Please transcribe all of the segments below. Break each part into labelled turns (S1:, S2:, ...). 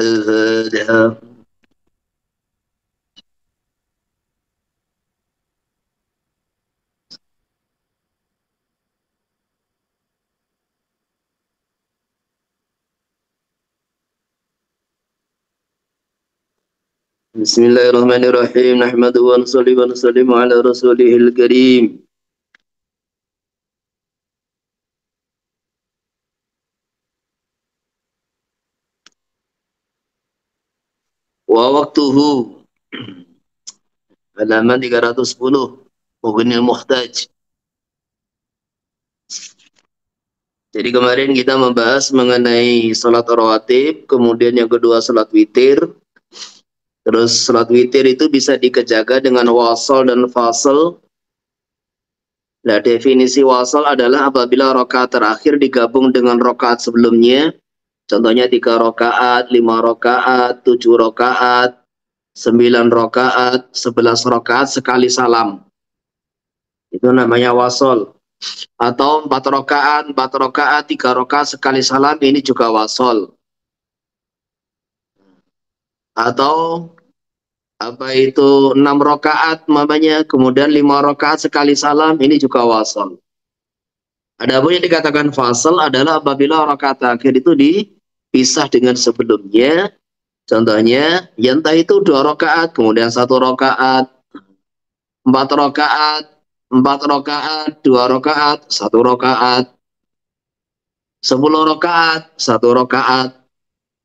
S1: الفاتحة. بسم الله الرحمن الرحيم نحمده ونصلي ونسلم على رسوله الكريم wa waktuhu halaman 310 Mughnil Muhtaj. Jadi kemarin kita membahas mengenai salat rawatib, kemudian yang kedua salat witir. Terus salat witir itu bisa dikejaga dengan wasal dan fasal. Nah, definisi wasal adalah apabila rakaat terakhir digabung dengan rakaat sebelumnya. Contohnya 3 rakaat, 5 rakaat, 7 rakaat, 9 rakaat, 11 rakaat sekali salam. Itu namanya wasal. Atau 4 rakaat, 3 rakaat sekali salam, ini juga wasal. Atau apa itu 6 rakaat mamanya, kemudian 5 rakaat sekali salam, ini juga wasal. Adapun yang dikatakan fasal adalah apabila rakaat akhir itu dipisah dengan sebelumnya. Contohnya, entah itu 2 rakaat, kemudian 1 rakaat, 4 rakaat, 4 rakaat, 2 rakaat, 1 rakaat, 10 rakaat, 1 rakaat,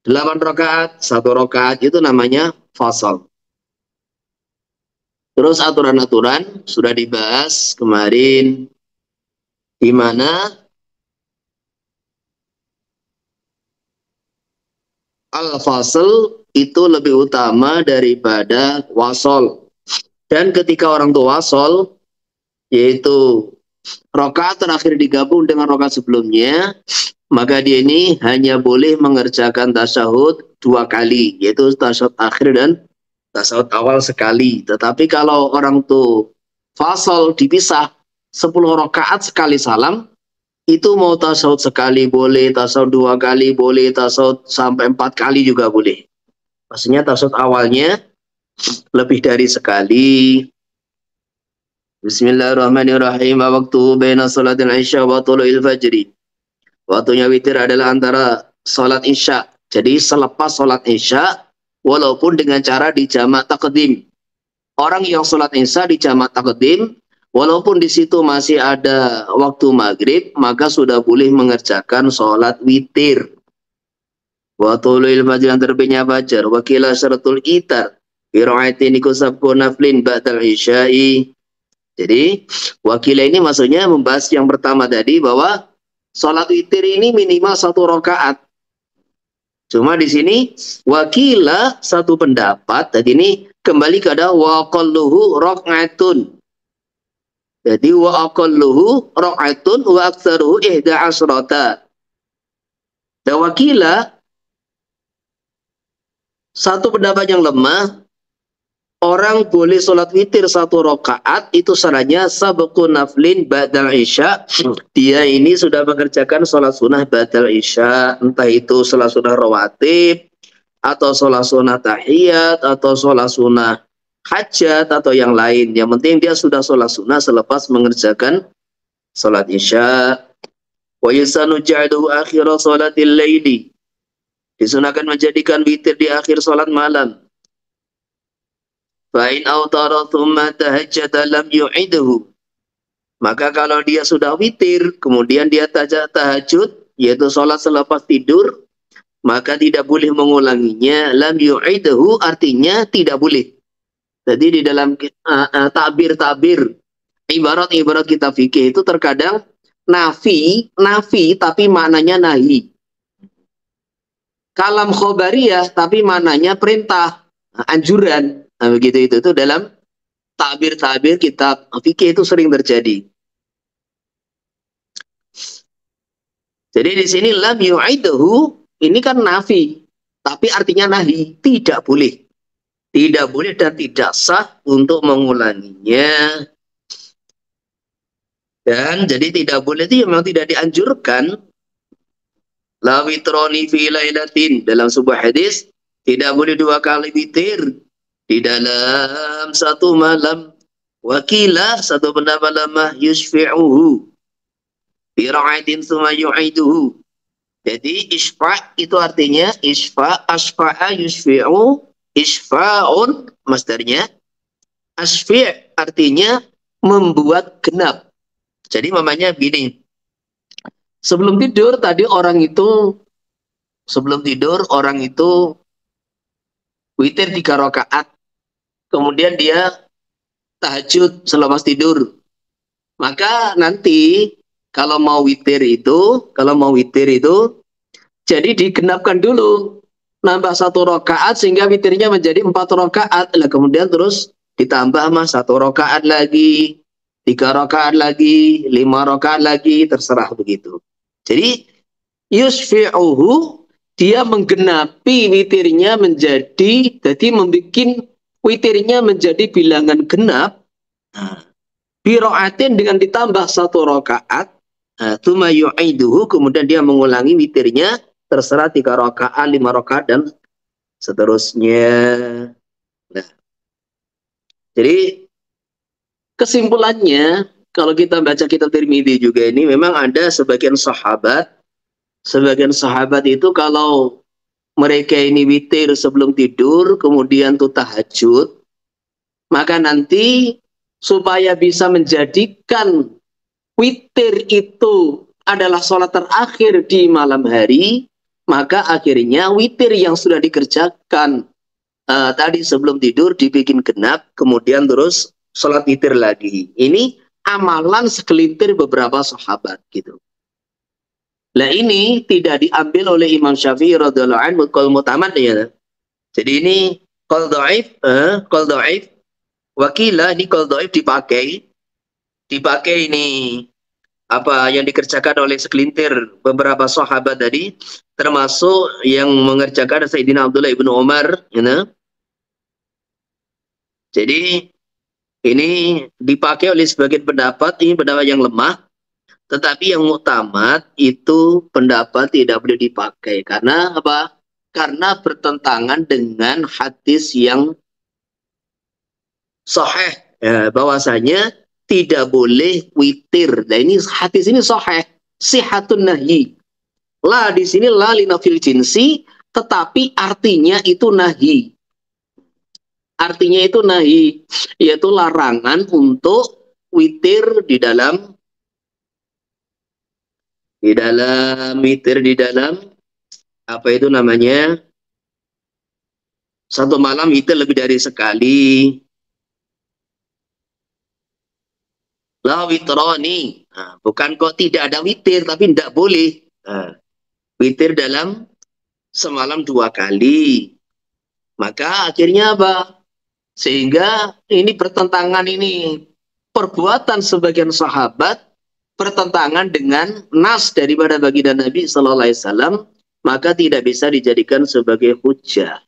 S1: 8 rakaat, 1 rakaat, itu namanya fasal. Terus aturan-aturan sudah dibahas kemarin, di mana al-fasl itu lebih utama daripada wasol. Dan ketika orang itu wasol, yaitu rakaat terakhir digabung dengan rakaat sebelumnya, maka dia ini hanya boleh mengerjakan tasyahud 2 kali, yaitu tasyahud akhir dan tasyahud awal sekali. Tetapi kalau orang itu fasol dipisah 10 rakaat sekali salam, itu mau tasyahud sekali boleh, tasyahud 2 kali boleh, tasyahud sampai 4 kali juga boleh. Maksudnya tasyahud awalnya lebih dari sekali. Bismillahirrahmanirrahim. Waktu baina salatil isya wa tulu'il fajri. Waktunya witir adalah antara salat isya. Jadi selepas salat isya, walaupun dengan cara dijamak takdim. Orang yang salat isya dijamak takdim, walaupun di situ masih ada waktu maghrib, maka sudah boleh mengerjakan sholat witir. Wa tulu'il fajr, yang terbitnya fajar. Wa qila syaratul itar bi ra'atin kusabku naflin ba'dal isya'i. Jadi wakila ini maksudnya membahas yang pertama tadi, bahwa sholat witir ini minimal 1 rakaat. Cuma di sini wakila satu pendapat, tadi ini kembali kepada wa qalluhu rak'atun. Jadi wa aqalluhu rak'atun wa aktsaruhu 11. Dan wakila satu pendapat yang lemah, orang boleh sholat witir 1 rakaat itu syaratnya sabqun naflin ba'dal isya. Dia ini sudah mengerjakan sholat sunnah ba'dal isya, entah itu sholat sunnah rawatib, atau sholat sunnah tahiyat, atau sholat sunnah hajat, atau yang lain. Yang penting dia sudah sholat sunnah selepas mengerjakan sholat isya. Wa yusanu ja'aluhu akhira sholatil laili. Disunahkan menjadikan witir di akhir sholat malam. Fa'in autara thumma tahajjada lam yu'idhu. Maka kalau dia sudah witir, kemudian dia tahajud, yaitu sholat selepas tidur, maka tidak boleh mengulanginya. Lam yu'idhu artinya tidak boleh. Jadi di dalam takbir-takbir, ibarat-ibarat kita fikih itu terkadang nafi tapi maknanya nahi. kalam khobariyah tapi mananya perintah, anjuran. Nah, begitu itu dalam takbir-takbir kitab fikih itu sering terjadi. Jadi di sini lam yu'idahu ini kan nafi, tapi artinya nahi, tidak boleh. Tidak boleh dan tidak sah untuk mengulanginya. Dan jadi tidak boleh itu memang tidak dianjurkan. La witroni fi lailatin dalam sebuah hadis tidak boleh 2 kali witir di dalam satu malam. Wakilah satu pendapat lama yusfi'uhu bi ra'atin tsumma yu'iduhu. Jadi isfa' itu artinya asfa'a yusfi'u, isfa'un masdarnya. Asfi' artinya membuat genap. Jadi mamanya begini. Sebelum tidur orang itu witir 3 rakaat. Kemudian dia tahajud selepas tidur. Maka nanti kalau mau witir itu jadi digenapkan dulu. Nambah 1 rakaat sehingga witirnya menjadi 4 rakaat. Lah kemudian terus ditambah 1 rakaat lagi, 3 rakaat lagi, 5 rakaat lagi, terserah begitu. Jadi yusfi'uhu dia menggenapi witirnya jadi membuat witirnya menjadi bilangan genap. Bira'atin dengan ditambah 1 rakaat. Tsumma yu'iduhu kemudian dia mengulangi witirnya terserah 3 rakaat, 5 rakaat dan seterusnya. Nah, jadi kesimpulannya kalau kita baca kitab Tirmidzi juga ini memang ada sebagian sahabat itu kalau mereka ini witir sebelum tidur kemudian tuh tahajud, maka nanti supaya bisa menjadikan witir itu adalah sholat terakhir di malam hari, maka akhirnya witir yang sudah dikerjakan tadi sebelum tidur dibikin genap, kemudian terus sholat witir lagi. Ini amalan segelintir beberapa sahabat gitu. Nah ini tidak diambil oleh Imam Syafi'i radhiyallahu anhu qaul mutamad ya. Jadi ini qaul dhaif, wakila ini qaul dhaif dipakai ini apa yang dikerjakan oleh segelintir beberapa sahabat tadi, termasuk yang mengerjakan Sayyidina Abdullah ibnu Umar, you know? Jadi ini dipakai oleh sebagian pendapat, ini pendapat yang lemah, tetapi yang muktamad itu pendapat tidak boleh dipakai. Karena apa? Karena bertentangan dengan hadis yang sahih, ya, bahwasanya tidak boleh witir. Nah ini hadis ini sahih, sihatun nahyi. La di sini la linafil jinsi, tetapi artinya itu nahi. Artinya itu nahi, yaitu larangan untuk witir di dalam apa itu namanya? Satu malam witir lebih dari sekali. La witroni. Nah, bukan kok tidak ada witir, tapi tidak boleh. Nah, witir dalam semalam 2 kali. Maka akhirnya apa? Sehingga ini bertentangan ini. Perbuatan sebagian sahabat bertentangan dengan nas daripada baginda Nabi Sallallahu Alaihi Wasallam, maka tidak bisa dijadikan sebagai hujjah.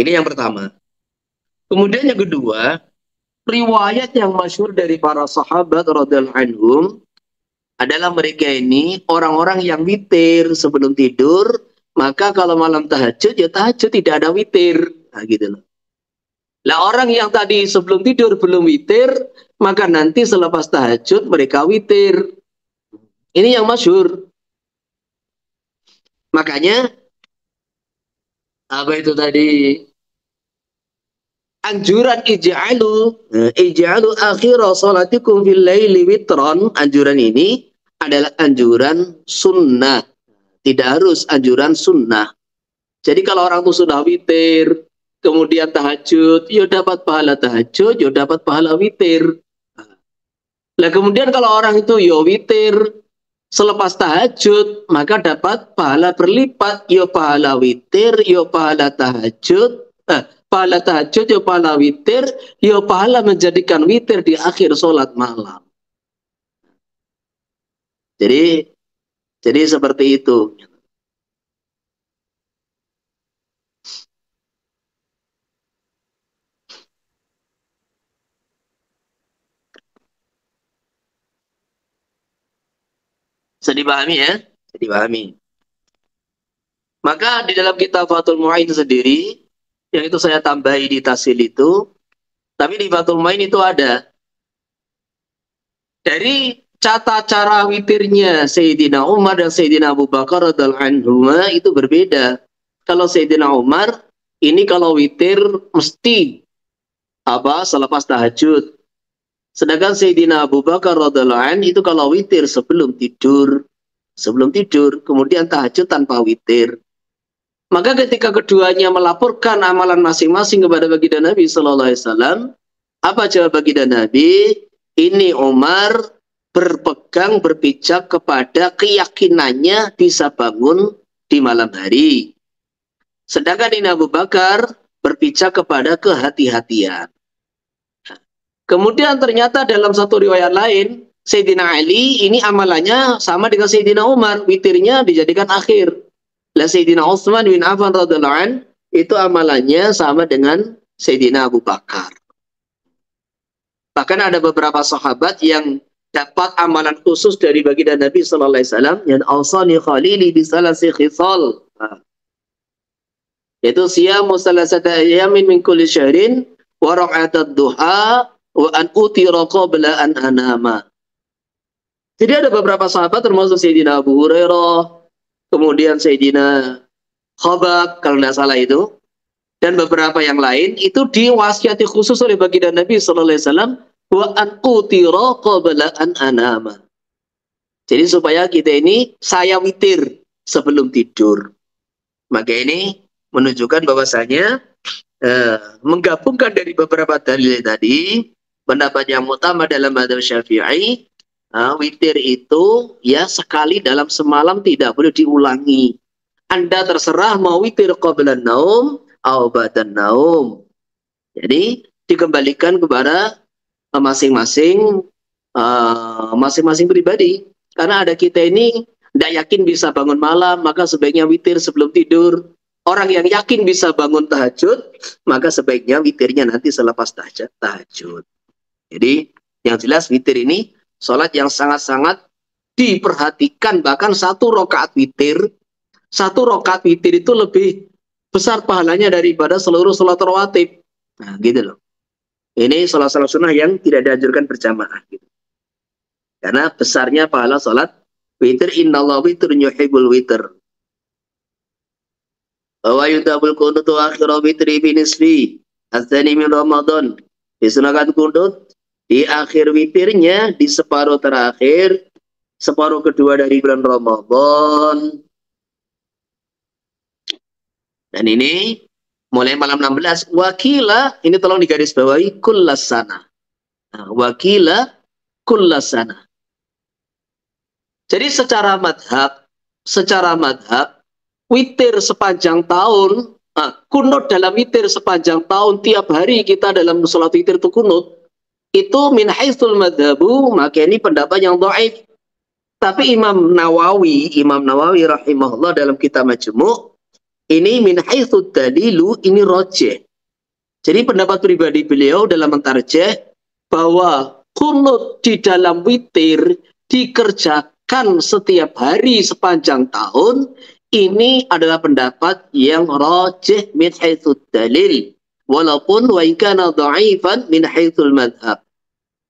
S1: Ini yang pertama. Kemudian yang kedua, riwayat yang masyhur dari para sahabat radhiyallahu anhum adalah mereka ini orang-orang yang witir sebelum tidur, maka kalau malam tahajud ya tahajud tidak ada witir. Nah gitu loh. Lah orang yang tadi sebelum tidur belum witir, maka nanti selepas tahajud mereka witir. Ini yang masyhur. Makanya apa itu tadi? Anjuran ij'alu akhira salatikum fil laili witron. Anjuran ini adalah anjuran sunnah. Tidak harus anjuran sunnah. Jadi kalau orang itu sudah witir, kemudian tahajud, ya dapat pahala tahajud, ya dapat pahala witir. Nah kemudian kalau orang itu ya witir, selepas tahajud, maka dapat pahala berlipat. Yo pahala witir, yo pahala tahajud, pahala tahajud, yo pahala witir, yo pahala menjadikan witir di akhir sholat malam. Jadi seperti itu. Bisa dipahami ya? Bisa dipahami. Maka di dalam kitab Fathul Mu'in sendiri, yang itu saya tambahi di tasil itu, tapi di Fathul Mu'in itu ada. Dari tata cara witirnya Sayyidina Umar dan Sayyidina Abu Bakar radhiyallahu anhuma itu berbeda. Kalau Sayyidina Umar, ini kalau witir mesti selepas tahajud. Sedangkan Sayyidina Abu Bakar radhiyallahu anhu itu kalau witir sebelum tidur, kemudian tahajud tanpa witir. Maka ketika keduanya melaporkan amalan masing-masing kepada baginda Nabi Sallallahu Alaihi Wasallam, apa jawab baginda Nabi? Ini Umar berpegang, berpijak kepada keyakinannya bisa bangun di malam hari. Sedangkan ini Abu Bakar berpijak kepada kehati-hatian. Kemudian ternyata dalam satu riwayat lain, Sayyidina Ali ini amalannya sama dengan Sayyidina Umar, witirnya dijadikan akhir. Lah Sayyidina Utsman bin Affan radhiyallahu anhu itu amalannya sama dengan Sayyidina Abu Bakar. Bahkan ada beberapa sahabat yang dapat amalan khusus dari baginda Nabi sallallahu alaihi wasallam yang awsani khalili bi salasi khisal. Yaitu siyamu salasata ayamin min kulli syahrin wa raq'atad duha wa an utira qabla an anama. Jadi ada beberapa sahabat termasuk Sayyidina Abu Hurairah, kemudian Sayyidina Khabab kalau tidak salah itu, dan beberapa yang lain itu diwasiati khusus oleh baginda Nabi sallallahu alaihi wasallam wa an utira qabla an anama. Jadi supaya kita ini saya witir sebelum tidur. Maka ini menunjukkan bahwasanya menggabungkan dari beberapa dalil tadi, pendapat yang utama dalam mazhab Syafi'i, witir itu ya sekali dalam semalam, tidak boleh diulangi. Anda terserah mau witir qabla naum atau ba'da naum. Jadi dikembalikan kepada masing-masing pribadi. Karena ada kita ini tidak yakin bisa bangun malam, maka sebaiknya witir sebelum tidur. Orang yang yakin bisa bangun tahajud, maka sebaiknya witirnya nanti selepas tahajud. Jadi yang jelas witir ini sholat yang sangat-sangat diperhatikan. Bahkan satu rakaat witir itu lebih besar pahalanya daripada seluruh sholat rawatib. Nah gitu loh. Ini sholat sunnah yang tidak dianjurkan berjamaah. Gitu. Karena besarnya pahala sholat witir. Innallaha witrun yuhibbul witr. Wa yutabul kunutu akhira witri fi nisfi ats-tsani min Ramadan. Disunahkan kunut di akhir witirnya, di separuh terakhir, separuh kedua dari bulan Ramadan. Dan ini mulai malam 16. Wakila, ini tolong digarisbawahi, kullasana. Nah, wakila kullasana. Jadi secara madhab, witir sepanjang tahun, kunut dalam witir sepanjang tahun, tiap hari kita dalam sholat witir itu kunut, itu min haitsul madhabu, maka ini pendapat yang dhaif. Tapi Imam Nawawi rahimahullah dalam kitab Majmu' ini min haitsul dalilu, ini rajih. Jadi pendapat pribadi beliau dalam mentarjih bahwa kunut di dalam witir dikerjakan setiap hari sepanjang tahun, ini adalah pendapat yang rajih min haitsul dalil, walaupun wa in kana dha'ifan min haitsul madhab.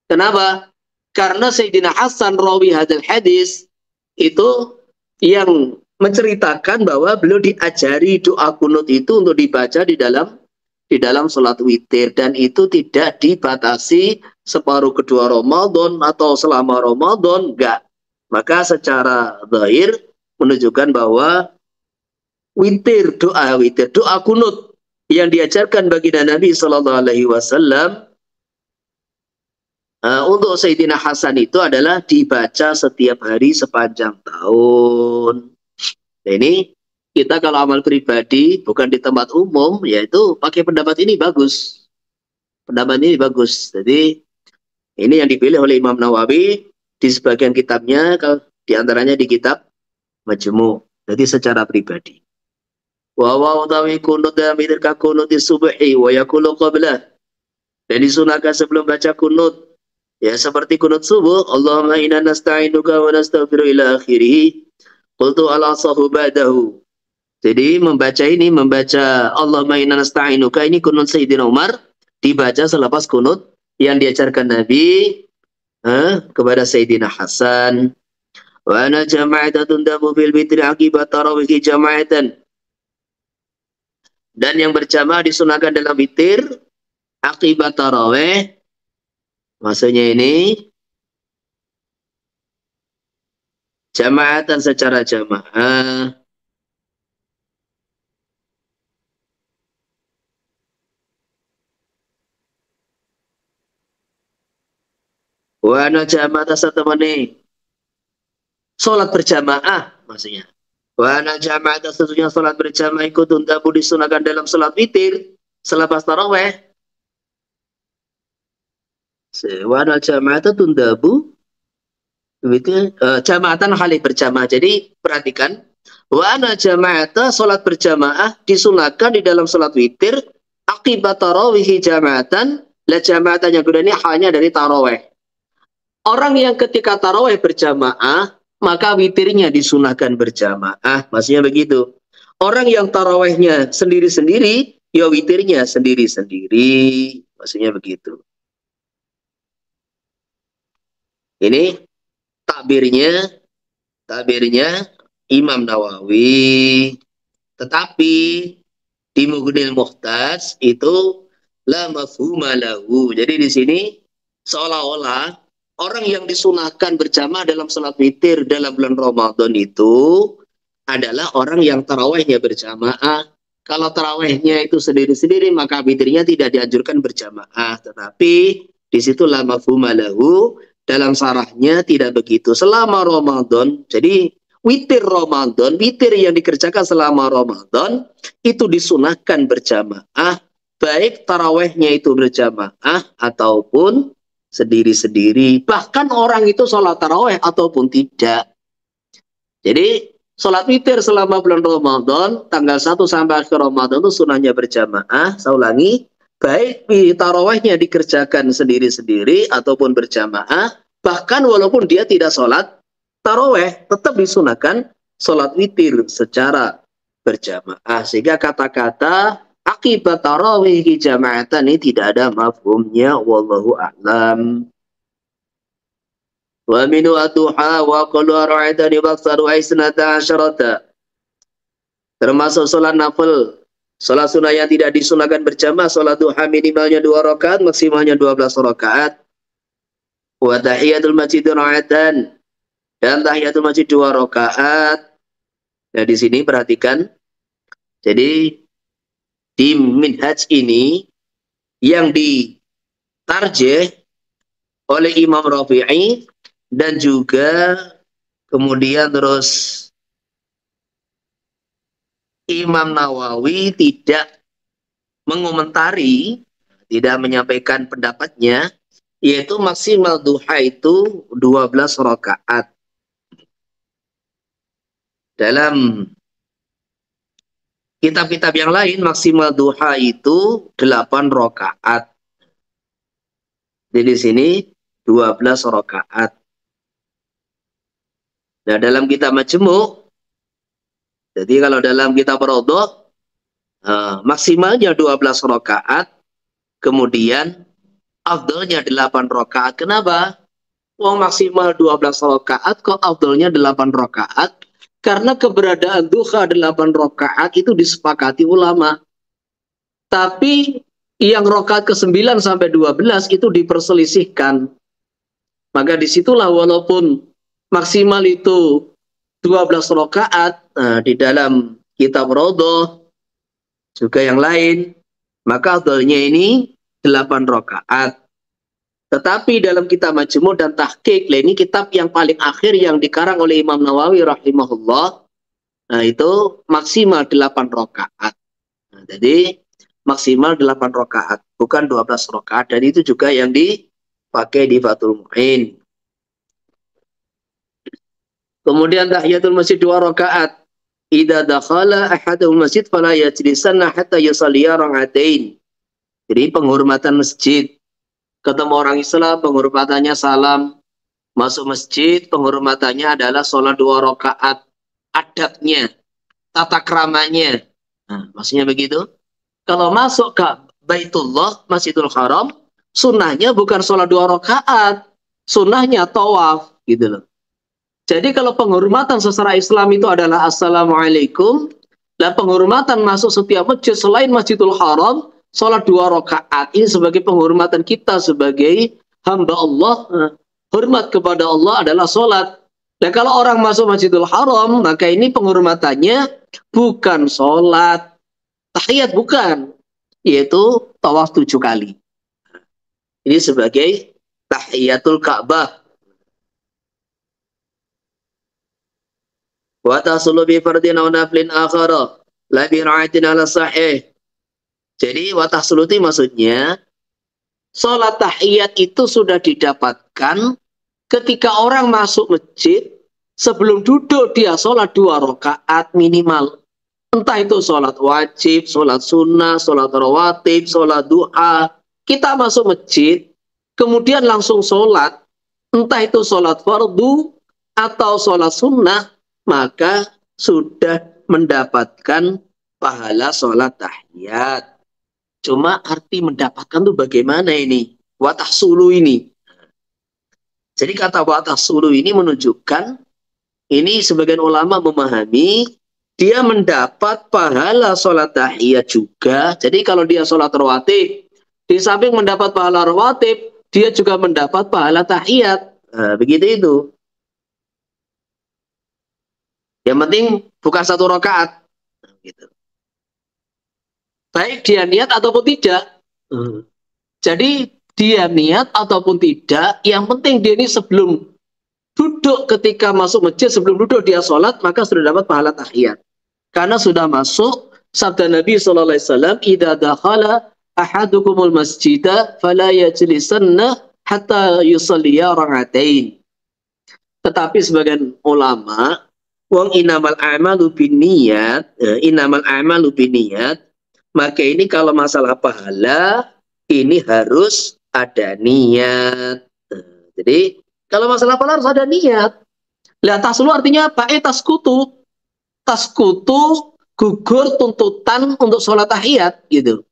S1: Kenapa? Karena Sayyidina Hasan rawi hadal hadis itu yang menceritakan bahwa beliau diajari doa kunut itu untuk dibaca di dalam sholat witir, dan itu tidak dibatasi separuh kedua Ramadan atau selama Ramadan, enggak. Maka secara zahir menunjukkan bahwa doa kunut yang diajarkan baginda Nabi sallallahu alaihi wasallam Untuk Sayyidina Hasan itu adalah dibaca setiap hari sepanjang tahun. Nah, ini kita kalau amal pribadi bukan di tempat umum, yaitu pakai pendapat ini bagus. Pendapat ini bagus. Jadi ini yang dipilih oleh Imam Nawawi di sebagian kitabnya, di antaranya di kitab Majmu'. Jadi secara pribadi. Wa utawi kunut dalam itirka kunut di subuhi wa yakulu qablah. Dan disunahkan sebelum baca kunut. Ya seperti kunut subuh, Allahumma inna nasta'inuka wa nastaghfiru ila akhirih. Qultu ala sahu ba'dahu. Jadi membaca Allahumma inna nasta'inuka ini kunut Sayyidina Umar dibaca selepas kunut yang diajarkan Nabi kepada Sayyidina Hasan. Wa ana jama'atatun damu fil witri akibat tarawih jama'atan. Dan yang berjamaah disunahkan dalam witir akibat tarawih. Maksudnya ini jama'atan secara jamaah. Wa ana jama'atan satamani. Salat berjamaah maksudnya. Wa ana jama'atan sesungguhnya salat berjamaah ikut tundabu disunahkan dalam salat witir selepas tarawih. Wa ana jama'atan tundabu jamaatan halih berjamaah. Jadi perhatikan, wa ana jama'ata salat berjamaah disunahkan di dalam salat witir akibat tarawih jamaatan. La jamaatan yang kedua ini hanya dari tarawih. Orang yang ketika tarawih berjamaah maka witirnya disunahkan berjamaah. Maksudnya begitu. Orang yang tarawihnya sendiri-sendiri ya witirnya sendiri-sendiri. Maksudnya begitu. Ini tabirnya Imam Nawawi. Tetapi di Mughnil Muhtaj itu la mafhuma lahu. Jadi di sini seolah-olah orang yang disunahkan berjamaah dalam salat witir dalam bulan Ramadan itu adalah orang yang tarawihnya berjamaah. Kalau tarawihnya itu sendiri-sendiri maka witirnya tidak dianjurkan berjamaah. Tetapi di situ la mafhuma lahu. Dalam sarahnya tidak begitu. Selama Ramadan, jadi witir Ramadan, witir yang dikerjakan selama Ramadan, itu disunahkan berjamaah, baik tarawehnya itu berjamaah, ataupun sendiri-sendiri. Bahkan orang itu sholat taraweh ataupun tidak. Jadi, sholat witir selama bulan Ramadan, tanggal 1 sampai akhir Ramadan itu sunahnya berjamaah, saya ulangi, baik tarawihnya dikerjakan sendiri-sendiri ataupun berjamaah, bahkan walaupun dia tidak sholat tarawih, tetap disunahkan sholat witir secara berjamaah. Sehingga kata-kata akibat tarawih jamaatan ini tidak ada mafhumnya, wallahu a'lam. Wa minu atuha wa qalu ra'idani baksaru aisnata asyarata. Termasuk sholat nafil. Salat sunnah yang tidak disunahkan berjamaah, salat duha minimalnya 2 rakaat, maksimalnya 12 rakaat. Wa tahiyatul masjid raka'atan. Dan tahiyatul masjid 2 rakaat. Nah, di sini perhatikan. Jadi di Minhaj ini yang ditarjih oleh Imam Rafi'i dan juga kemudian terus Imam Nawawi tidak mengomentari, tidak menyampaikan pendapatnya, yaitu maksimal duha itu 12 rakaat. Dalam kitab-kitab yang lain, maksimal duha itu 8 rakaat. Jadi di sini 12 rakaat. Nah, dalam kitab Majmu', jadi kalau dalam kitab Raudhah maksimalnya 12 rakaat, kemudian afdalnya 8 rakaat. Kenapa? Wong maksimal 12 rakaat kok afdalnya 8 rakaat? Karena keberadaan duha 8 rakaat itu disepakati ulama. Tapi yang rakaat ke-9 sampai 12 itu diperselisihkan. Maka disitulah walaupun maksimal itu 12 rakaat di dalam kitab Raudhah juga yang lain, maka afdalnya ini 8 rakaat. Tetapi dalam kitab Majmu' dan Tahqiq, ini kitab yang paling akhir yang dikarang oleh Imam Nawawi rahimahullah, nah itu maksimal 8 rakaat. Nah, jadi maksimal 8 rakaat, bukan 12 rakaat, dan itu juga yang dipakai di Fathul Mu'in. Kemudian tahiyatul masjid 2 rakaat. Idza dakhala ahadul masjid fala yajlisanna hatta yusalliya rak'atain. Jadi penghormatan masjid. Ketemu orang Islam, penghormatannya salam. Masuk masjid, penghormatannya adalah sholat 2 rakaat. Adabnya, tata keramanya. Nah, maksudnya begitu. Kalau masuk ke Baitullah, Masjidul Haram, sunnahnya bukan sholat 2 rakaat. Sunnahnya tawaf. Gitu loh. Jadi kalau penghormatan secara Islam itu adalah Assalamualaikum, dan penghormatan masuk setiap masjid selain Masjidil Haram, sholat 2 rakaat. Ini sebagai penghormatan kita sebagai hamba Allah. Hormat kepada Allah adalah sholat. Dan kalau orang masuk Masjidil Haram, maka ini penghormatannya bukan sholat. Tahiyat bukan. Yaitu tawaf 7 kali. Ini sebagai tahiyatul Ka'bah. Wa tahsulu bi fardin aw naflin akhara la bi ra'atin ala sahih. Jadi wa tahsulu itu maksudnya salat tahiyat itu sudah didapatkan ketika orang masuk masjid, sebelum duduk dia salat 2 rakaat minimal. Entah itu salat wajib, salat sunnah, salat rawatib, salat duha. Kita masuk masjid, kemudian langsung salat, entah itu salat fardu atau salat sunnah, maka sudah mendapatkan pahala sholat tahiyat. Cuma arti mendapatkan tuh bagaimana ini? Watah sulu ini. Jadi kata watah sulu ini menunjukkan, ini sebagian ulama memahami, dia mendapat pahala sholat tahiyat juga. Jadi kalau dia sholat rawatib, di samping mendapat pahala rawatib, dia juga mendapat pahala tahiyat. Nah, begitu itu. Yang penting bukan 1 rakaat. Gitu. Baik dia niat ataupun tidak. Jadi dia niat ataupun tidak, yang penting dia ini sebelum duduk ketika masuk masjid, sebelum duduk dia sholat, maka sudah dapat pahala tahiyat. Karena sudah masuk sabda Nabi SAW, "Idza dakhala ahadukumul masjida fala yajlisanna hatta yusalliya rak'atain." Tetapi sebagian ulama, wong inamal a'malu binniyat, inamal a'malu binniyat, maka ini kalau masalah pahala ini harus ada niat. Jadi kalau masalah pahala harus ada niat. Lah taslu artinya apa? Taskutu. Taskutu gugur tuntutan untuk sholat tahiyat gitu.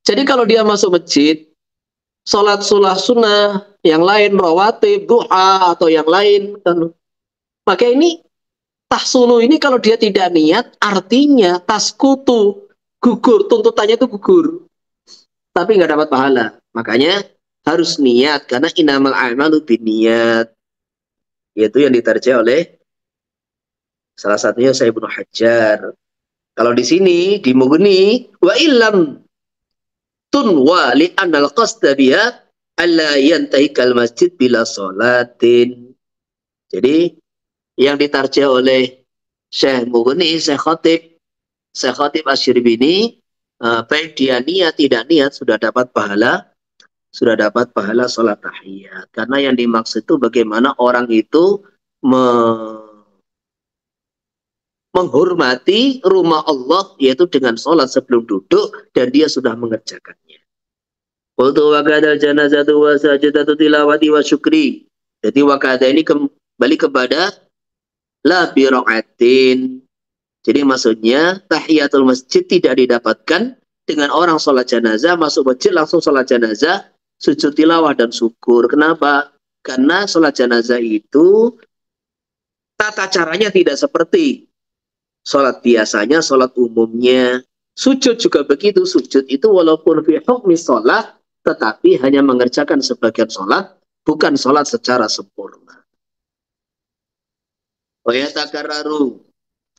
S1: Jadi kalau dia masuk masjid, sholat sunnah, yang lain rawatib, duha atau yang lain, maka ini tahsulu ini kalau dia tidak niat, artinya taskutu, gugur, tuntutannya itu gugur. Tapi nggak dapat pahala. Makanya harus niat, karena inamal a'malu binniyat. Yaitu yang diterjemah oleh salah satunya saya Ibnu Hajar. Kalau di sini, di Mughni, wa illam tunwa li anal qasda biha alla yantahikal masjid bila sholatin. Jadi, yang ditarjah oleh Syekh Mughni, Syekh Khatib Asy-Syirbini, baik dia niat tidak niat sudah dapat pahala sholat tahiyat. Karena yang dimaksud itu bagaimana orang itu menghormati rumah Allah, yaitu dengan sholat sebelum duduk dan dia sudah mengerjakannya. Qultu wa kadal janazatu wa sajadatu tilawati wa syukri. Jadi wakada ini kembali kepada la bira'atin. Jadi maksudnya tahiyatul masjid tidak didapatkan dengan orang sholat janazah, masuk masjid langsung sholat janazah, sujud tilawah dan syukur. Kenapa? Karena sholat janazah itu tata caranya tidak seperti sholat biasanya, sholat umumnya. Sujud juga begitu. Sujud itu walaupun fi hukmi sholat, tetapi hanya mengerjakan sebagian sholat, bukan sholat secara sempurna. Wa yatakarraru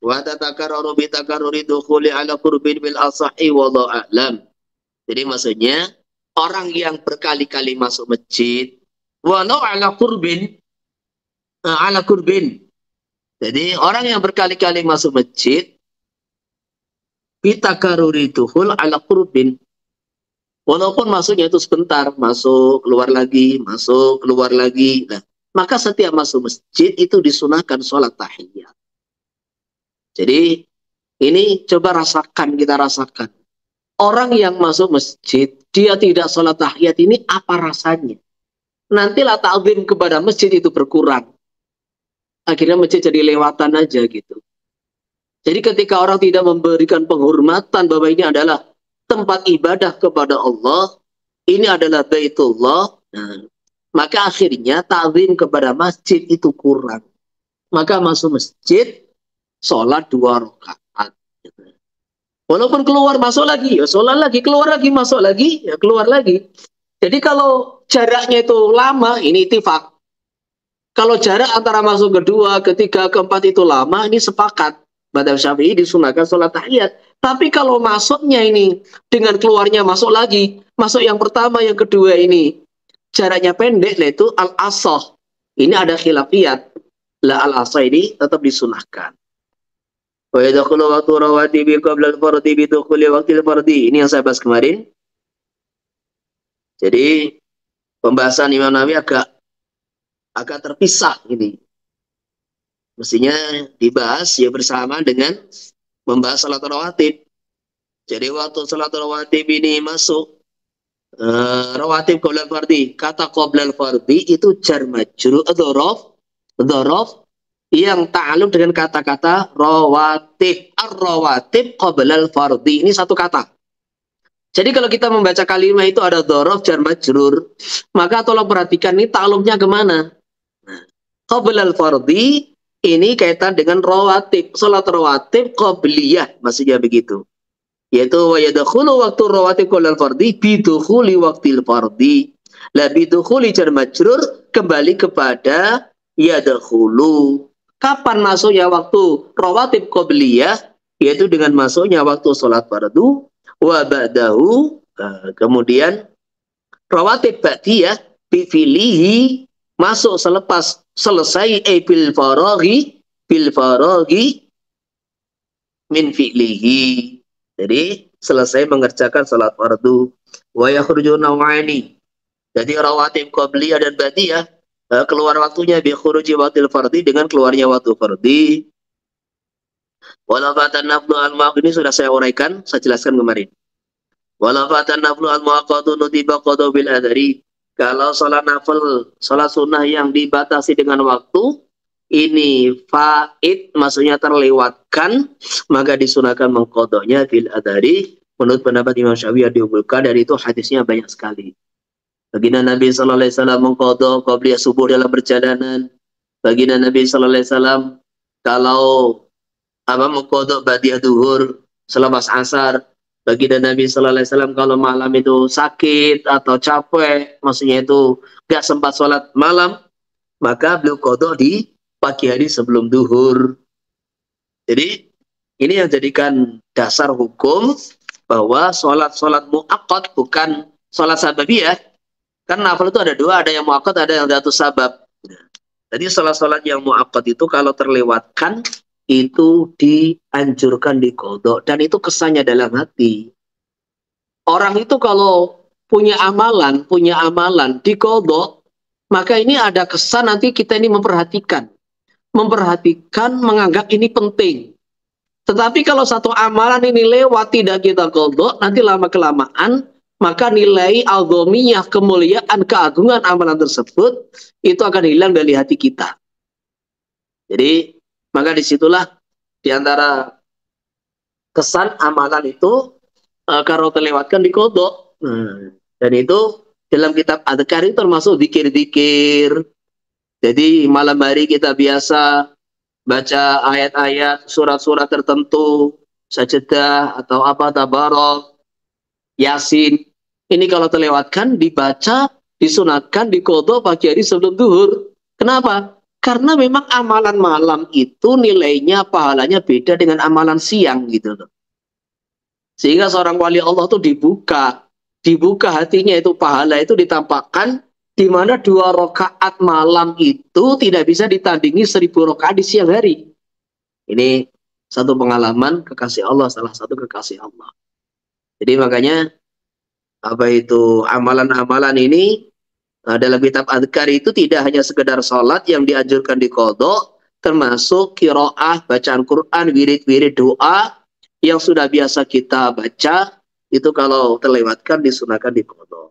S1: wa tatakarraru bi takarruri dukhuli ala qurbin bil asahi wallahu a'lam. Jadi maksudnya orang yang berkali-kali masuk masjid, walau ala kurbin. Jadi orang yang berkali-kali masuk masjid, kita karuri tuhul ala kurbin. Walaupun masuknya itu sebentar, masuk, keluar lagi, masuk, keluar lagi. Nah, maka setiap masuk masjid itu disunahkan sholat tahiyat. Jadi ini coba rasakan, kita rasakan. Orang yang masuk masjid, dia tidak sholat tahiyat ini apa rasanya? Nantilah ta'zim kepada masjid itu berkurang. Akhirnya masjid jadi lewatan aja gitu. Jadi ketika orang tidak memberikan penghormatan bahwa ini adalah tempat ibadah kepada Allah, ini adalah Baitullah, nah, maka akhirnya ta'zim kepada masjid itu kurang. Maka masuk masjid, sholat 2 rakaat. Walaupun keluar masuk lagi, ya sholat lagi, keluar lagi, masuk lagi, ya keluar lagi. Jadi kalau jaraknya itu lama, ini ittifaq. Kalau jarak antara masuk kedua, ketiga, keempat itu lama, ini sepakat. Madzhab Syafi'i disunahkan sholat tahiyat. Tapi kalau masuknya ini dengan keluarnya masuk lagi, masuk yang pertama, yang kedua ini jaraknya pendek, yaitu al-asah. Ini ada khilafiyat. La al-asah ini tetap disunahkan. Wa yadkhulu waqtu rawatibi qabla al-fardhi bi dukhuli waqtil fardhi. Ini yang saya bahas kemarin. Jadi pembahasan Imam Nawawi agak terpisah ini. Mestinya dibahas ya bersama dengan membahas salat rawatib. Jadi waktu salat rawatib ini masuk rawatib qabla al-fardhi. Kata qabla al-fardhi itu jar majrur dzaraf yang ta'alluq dengan kata-kata rawatib. Ar-rawatib qabla al-fardhi. Ini satu kata. Jadi kalau kita membaca kalimat itu ada dzaraf jar majrur, maka tolong perhatikan ini ta'alluqnya kemana? Qabla al-fardhi ini kaitan dengan rawatib. Salat rawatib qabliyah, maksudnya begitu. Yaitu wa yadkhulu waktu rawatib qabla al-fardhi bi dukhuli waqtil fardhi. La bi dukhuli jar majrur kembali kepada yadkhulu. Kapan masuknya waktu rawatib qabliyah? Yaitu dengan masuknya waktu salat fardu wa ba'dahu, kemudian rawatib ba'diyah bi filihi masuk selepas selesai bil faraghi min fi'lihi. Jadi selesai mengerjakan salat fardu. Wa yakhruju naw'ani. Jadi rawatib qabliyah dan ba'diyah keluar waktunya bi khuruji waqtil fardhi dengan keluarnya waktu fardhi. Wala fatan naflu al-mu'aqqad, ini sudah saya uraikan, saya jelaskan kemarin. Wala fatan naflu al-mu'aqqad nutiba qada bil adari. Kalau salat nafil, salat sunnah yang dibatasi dengan waktu, ini faid, maksudnya terlewatkan, maka disunahkan mengqadanya bil adari. Menurut pendapat Imam Syafi'i yang diunggulkan, dari itu hadisnya banyak sekali. Baginda Nabi sallallahu alaihi wasallam mengqadha qabliyah subuh dalam perjalanan. Baginda Nabi sallallahu alaihi wasallam kalau mengqadha ba'diyah duhur selepas asar. Baginda Nabi sallallahu alaihi wasallam kalau malam itu sakit atau capek, maksudnya itu gak sempat sholat malam, maka beliau qadha di pagi hari sebelum duhur. Jadi ini yang jadikan dasar hukum bahwa sholat mu'aqqad bukan sholat sababiyah. Kan nafil itu ada dua, ada yang mu'aqqad, ada yang dhatus sabab. Jadi sholat yang mu'aqqad itu kalau terlewatkan, itu dianjurkan diqadha, dan itu kesannya dalam hati. Orang itu kalau punya amalan diqadha, maka ini ada kesan nanti kita ini memperhatikan, menganggap ini penting. Tetapi kalau satu amalan ini lewat tidak kita qadha, nanti lama-kelamaan maka nilai azamiyah, kemuliaan, keagungan amalan tersebut itu akan hilang dari hati kita. Jadi maka disitulah diantara kesan amalan itu kalau terlewatkan diqadha. Dan itu dalam kitab Adhkar itu termasuk zikir-zikir. Jadi malam hari kita biasa baca ayat-ayat, surat-surat tertentu, sajadah atau apa, tabarok, Yasin. Ini kalau terlewatkan dibaca, disunatkan diqadha pagi hari sebelum duhur. Kenapa? Karena memang amalan malam itu nilainya, pahalanya beda dengan amalan siang gitu loh. Sehingga seorang wali Allah itu dibuka dibuka hatinya itu pahala itu ditampakkan, di mana 2 rakaat malam itu tidak bisa ditandingi 1000 rakaat di siang hari. Ini satu pengalaman kekasih Allah, salah satu kekasih Allah. Jadi makanya apa itu amalan-amalan ini dalam kitab Adhkar itu tidak hanya sekedar sholat yang dianjurkan di qadha, termasuk qiraah, bacaan Quran, wirid-wirid doa yang sudah biasa kita baca, itu kalau terlewatkan disunahkan di qadha.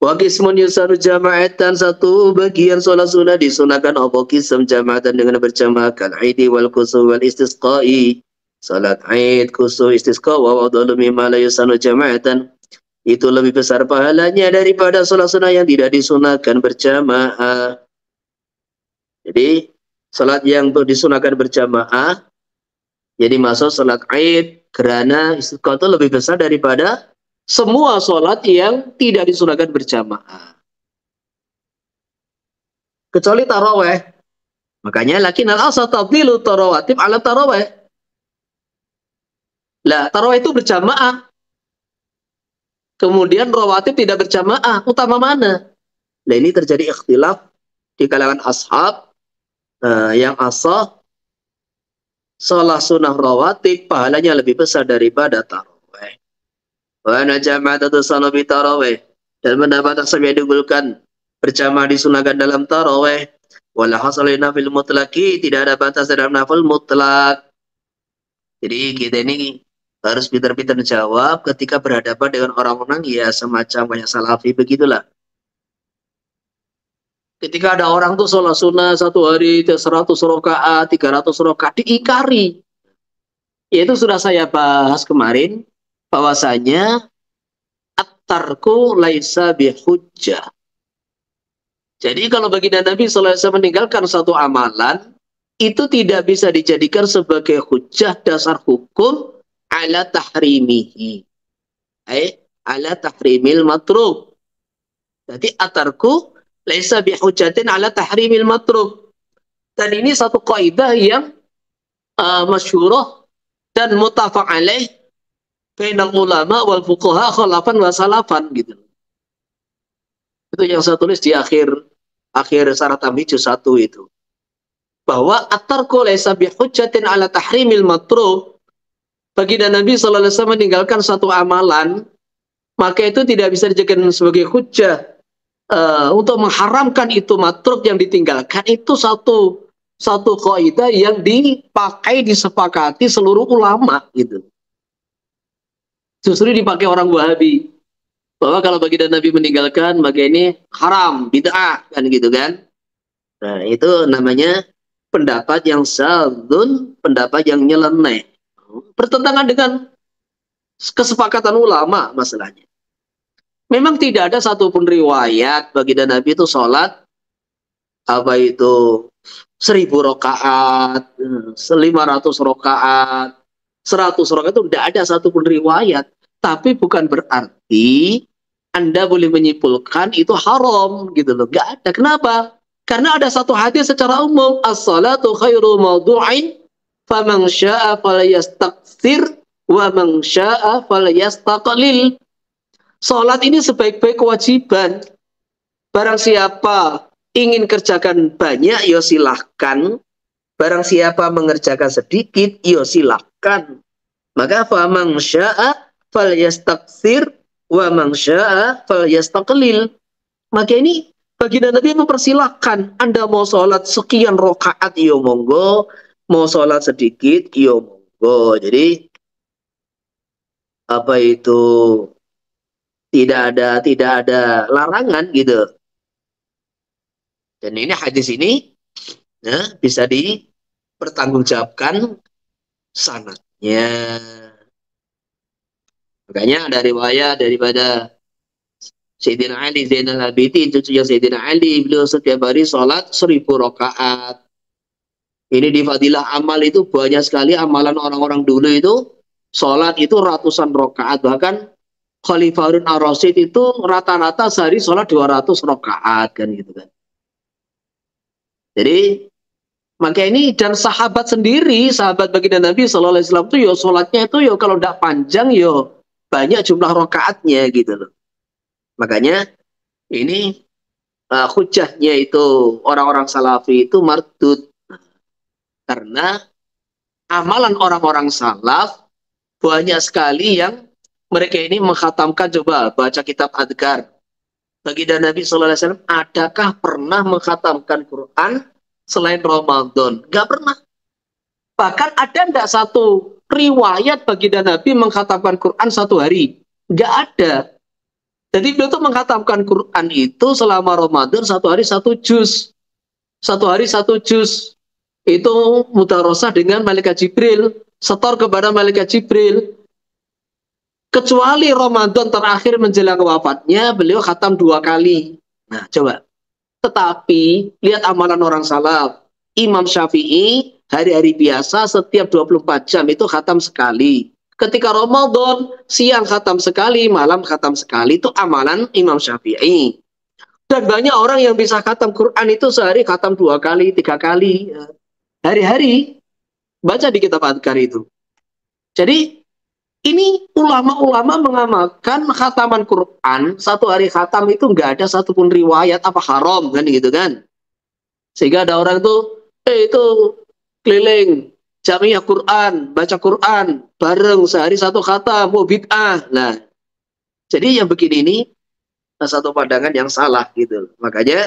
S1: Wa qismun yusanu jama'atan, satu bagian sholat sunnah disunahkan apa qism jama'atan dengan berjamaah, kal aidi wal kusuf wal istisqa'i, salat aid, kusuf, istisqa, wa wadhalu mimma la yusanu jama'atan, itu lebih besar pahalanya daripada sholat sunnah yang tidak disunahkan berjamaah. Jadi sholat yang disunahkan berjamaah, jadi masuk sholat aid, gerhana, istisqa itu lebih besar daripada semua sholat yang tidak disunahkan berjamaah. Kecuali taraweh. Makanya lakin al-asal tafdilu tarawatib ala taraweh. Lah, taraweh itu berjamaah. Kemudian rawatib tidak berjamaah. Utama mana? Nah, ini terjadi ikhtilaf di kalangan ashab yang asal sholat sunnah rawatib pahalanya lebih besar daripada taraweh. Wa ana jama'atu salabi tarawih, dan pendapat tersebut yang digulkan berjamaah disunahkan dalam tarawih. Wala hasalina fil mutlaqi, tidak ada batas dalam nafil mutlak. Jadi kita ini harus pintar-pintar jawab ketika berhadapan dengan orang-orang ya semacam kayak salafi begitulah. Ketika ada orang tuh sholat sunnah satu hari 100 rakaat, 300 rakaat diingkari. Itu sudah saya bahas kemarin, bahwasanya at-tarku laisa bihujjah. Jadi kalau baginda Nabi SAW meninggalkan satu amalan, itu tidak bisa dijadikan sebagai hujjah dasar hukum ala tahrimihi. Ala tahrimil matruk. Jadi at-tarku laisa bihujjatin ala tahrimil matruk. Dan ini satu kaidah yang masyhurah dan muttafaq alaih bainal ulama wal fuqaha khalafan wa salafan gitu. Itu yang saya tulis di akhir syarat tamhid juz 1 itu. Bahwa at-tarku laisa bihujjatin ala tahrimil matruk. Baginda Nabi sallallahu alaihi wasallam meninggalkan satu amalan, maka itu tidak bisa dijadikan sebagai hujjah untuk mengharamkan itu matruk yang ditinggalkan. Itu satu kaidah yang dipakai, disepakati seluruh ulama gitu. Justru dipakai orang Wahabi, bahwa kalau baginda Nabi meninggalkan maka ini haram, bid'ah kan gitu kan. Nah, itu namanya pendapat yang syadzun, pendapat yang nyeleneh, bertentangan dengan kesepakatan ulama masalahnya. Memang tidak ada satupun riwayat baginda Nabi itu sholat apa itu 1000 rakaat, 500 rakaat, 100 rakaat, itu tidak ada satupun riwayat. Tapi bukan berarti Anda boleh menyimpulkan itu haram gitu loh. Nggak ada. Kenapa? Karena ada satu hadis secara umum, as-salatu khairu mawdu'in faman syaa falyastaktsir wa man syaa falyastaqlil. Salat ini sebaik-baik kewajiban. Barang siapa ingin kerjakan banyak, ya silahkan. Barang siapa mengerjakan sedikit, ya silahkan. Maka faman syaa falyastaktsir wa man syaa falyastaqlil. Maka ini baginda Nabi mempersilahkan. Anda mau sholat sekian rakaat, ya monggo. Mau sholat sedikit, ya monggo. Jadi apa itu tidak ada larangan gitu. Dan ini hadis ini bisa dipertanggungjawabkan sanadnya. Makanya ada riwayat daripada Sayyidina Ali Zainal Abidin, cucunya Sayyidina Ali, beliau setiap hari sholat 1000 rakaat. Ini di fadilah amal itu banyak sekali amalan orang-orang dulu itu sholat itu ratusan rakaat. Bahkan Khalifah Harun ar-Rasyid itu rata-rata sehari sholat 200 rakaat kan gitu kan. Jadi
S2: Maka ini dan sahabat sendiri, sahabat baginda Nabi Sallallahu Alaihi Wasallam itu yo sholatnya itu yo kalau tidak panjang yo banyak jumlah rakaatnya gitu loh. Makanya ini hujahnya itu orang-orang salafi itu mardud karena amalan orang-orang salaf banyak sekali yang mereka ini mengkhatamkan, coba baca kitab adhkar. Baginda Nabi Sallallahu Alaihi Wasallam adakah pernah mengkhatamkan Quran selain Ramadan? Gak pernah. Bahkan ada enggak satu riwayat baginda Nabi mengkhatamkan Quran satu hari? Gak ada. Jadi beliau tuh mengkhatamkan Quran itu selama Ramadan satu hari satu juz. Satu hari satu juz. Itu mudarosah dengan malaikat Jibril. Setor kepada malaikat Jibril. Kecuali Ramadan terakhir menjelang wafatnya, beliau khatam 2 kali. Nah, coba. Tetapi, lihat amalan orang salaf. Imam Syafi'i, hari-hari biasa, setiap 24 jam itu khatam sekali. Ketika Ramadan, siang khatam sekali, malam khatam sekali. Itu amalan Imam Syafi'i. Dan banyak orang yang bisa khatam Quran itu sehari khatam 2 kali, 3 kali. Hari-hari. Baca di kitab adhkar itu. Jadi, ini ulama-ulama mengamalkan khataman Quran, satu hari khatam itu nggak ada satupun riwayat apa haram kan gitu kan. Sehingga ada orang tuh, itu keliling jamiah Quran, baca Quran bareng sehari satu khatam, mau bid'ah. Nah, jadi yang begini ini satu pandangan yang salah gitu. Makanya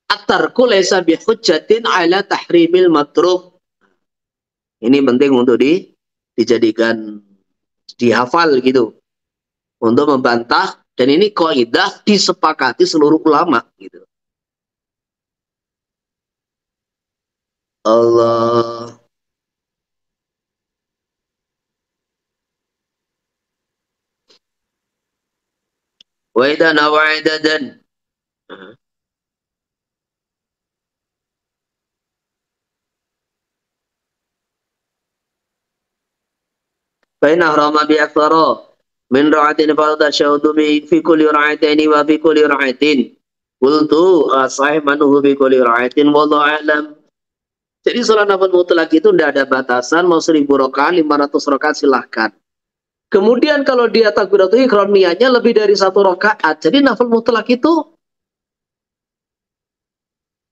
S2: at-tarku laysa bihujjatin ala tahrimil matruk. Ini penting untuk dijadikan dihafal gitu. Untuk membantah, dan ini kaidah disepakati seluruh ulama gitu. Allah. Wa idza nawaidadan. فإن أحرم بأكثر من رعاة فرض الشهود في كل رعاتين وفي كل رعاة قلت صحيح منه في كل رعاة والله أعلم. Jadi sholat nafil mutlak itu tidak ada batasan, mau 1000 rakaat, 500 rakaat silahkan. Kemudian kalau dia takbiratul ihram niatnya lebih dari 1 rakaat. Jadi nafil mutlak itu,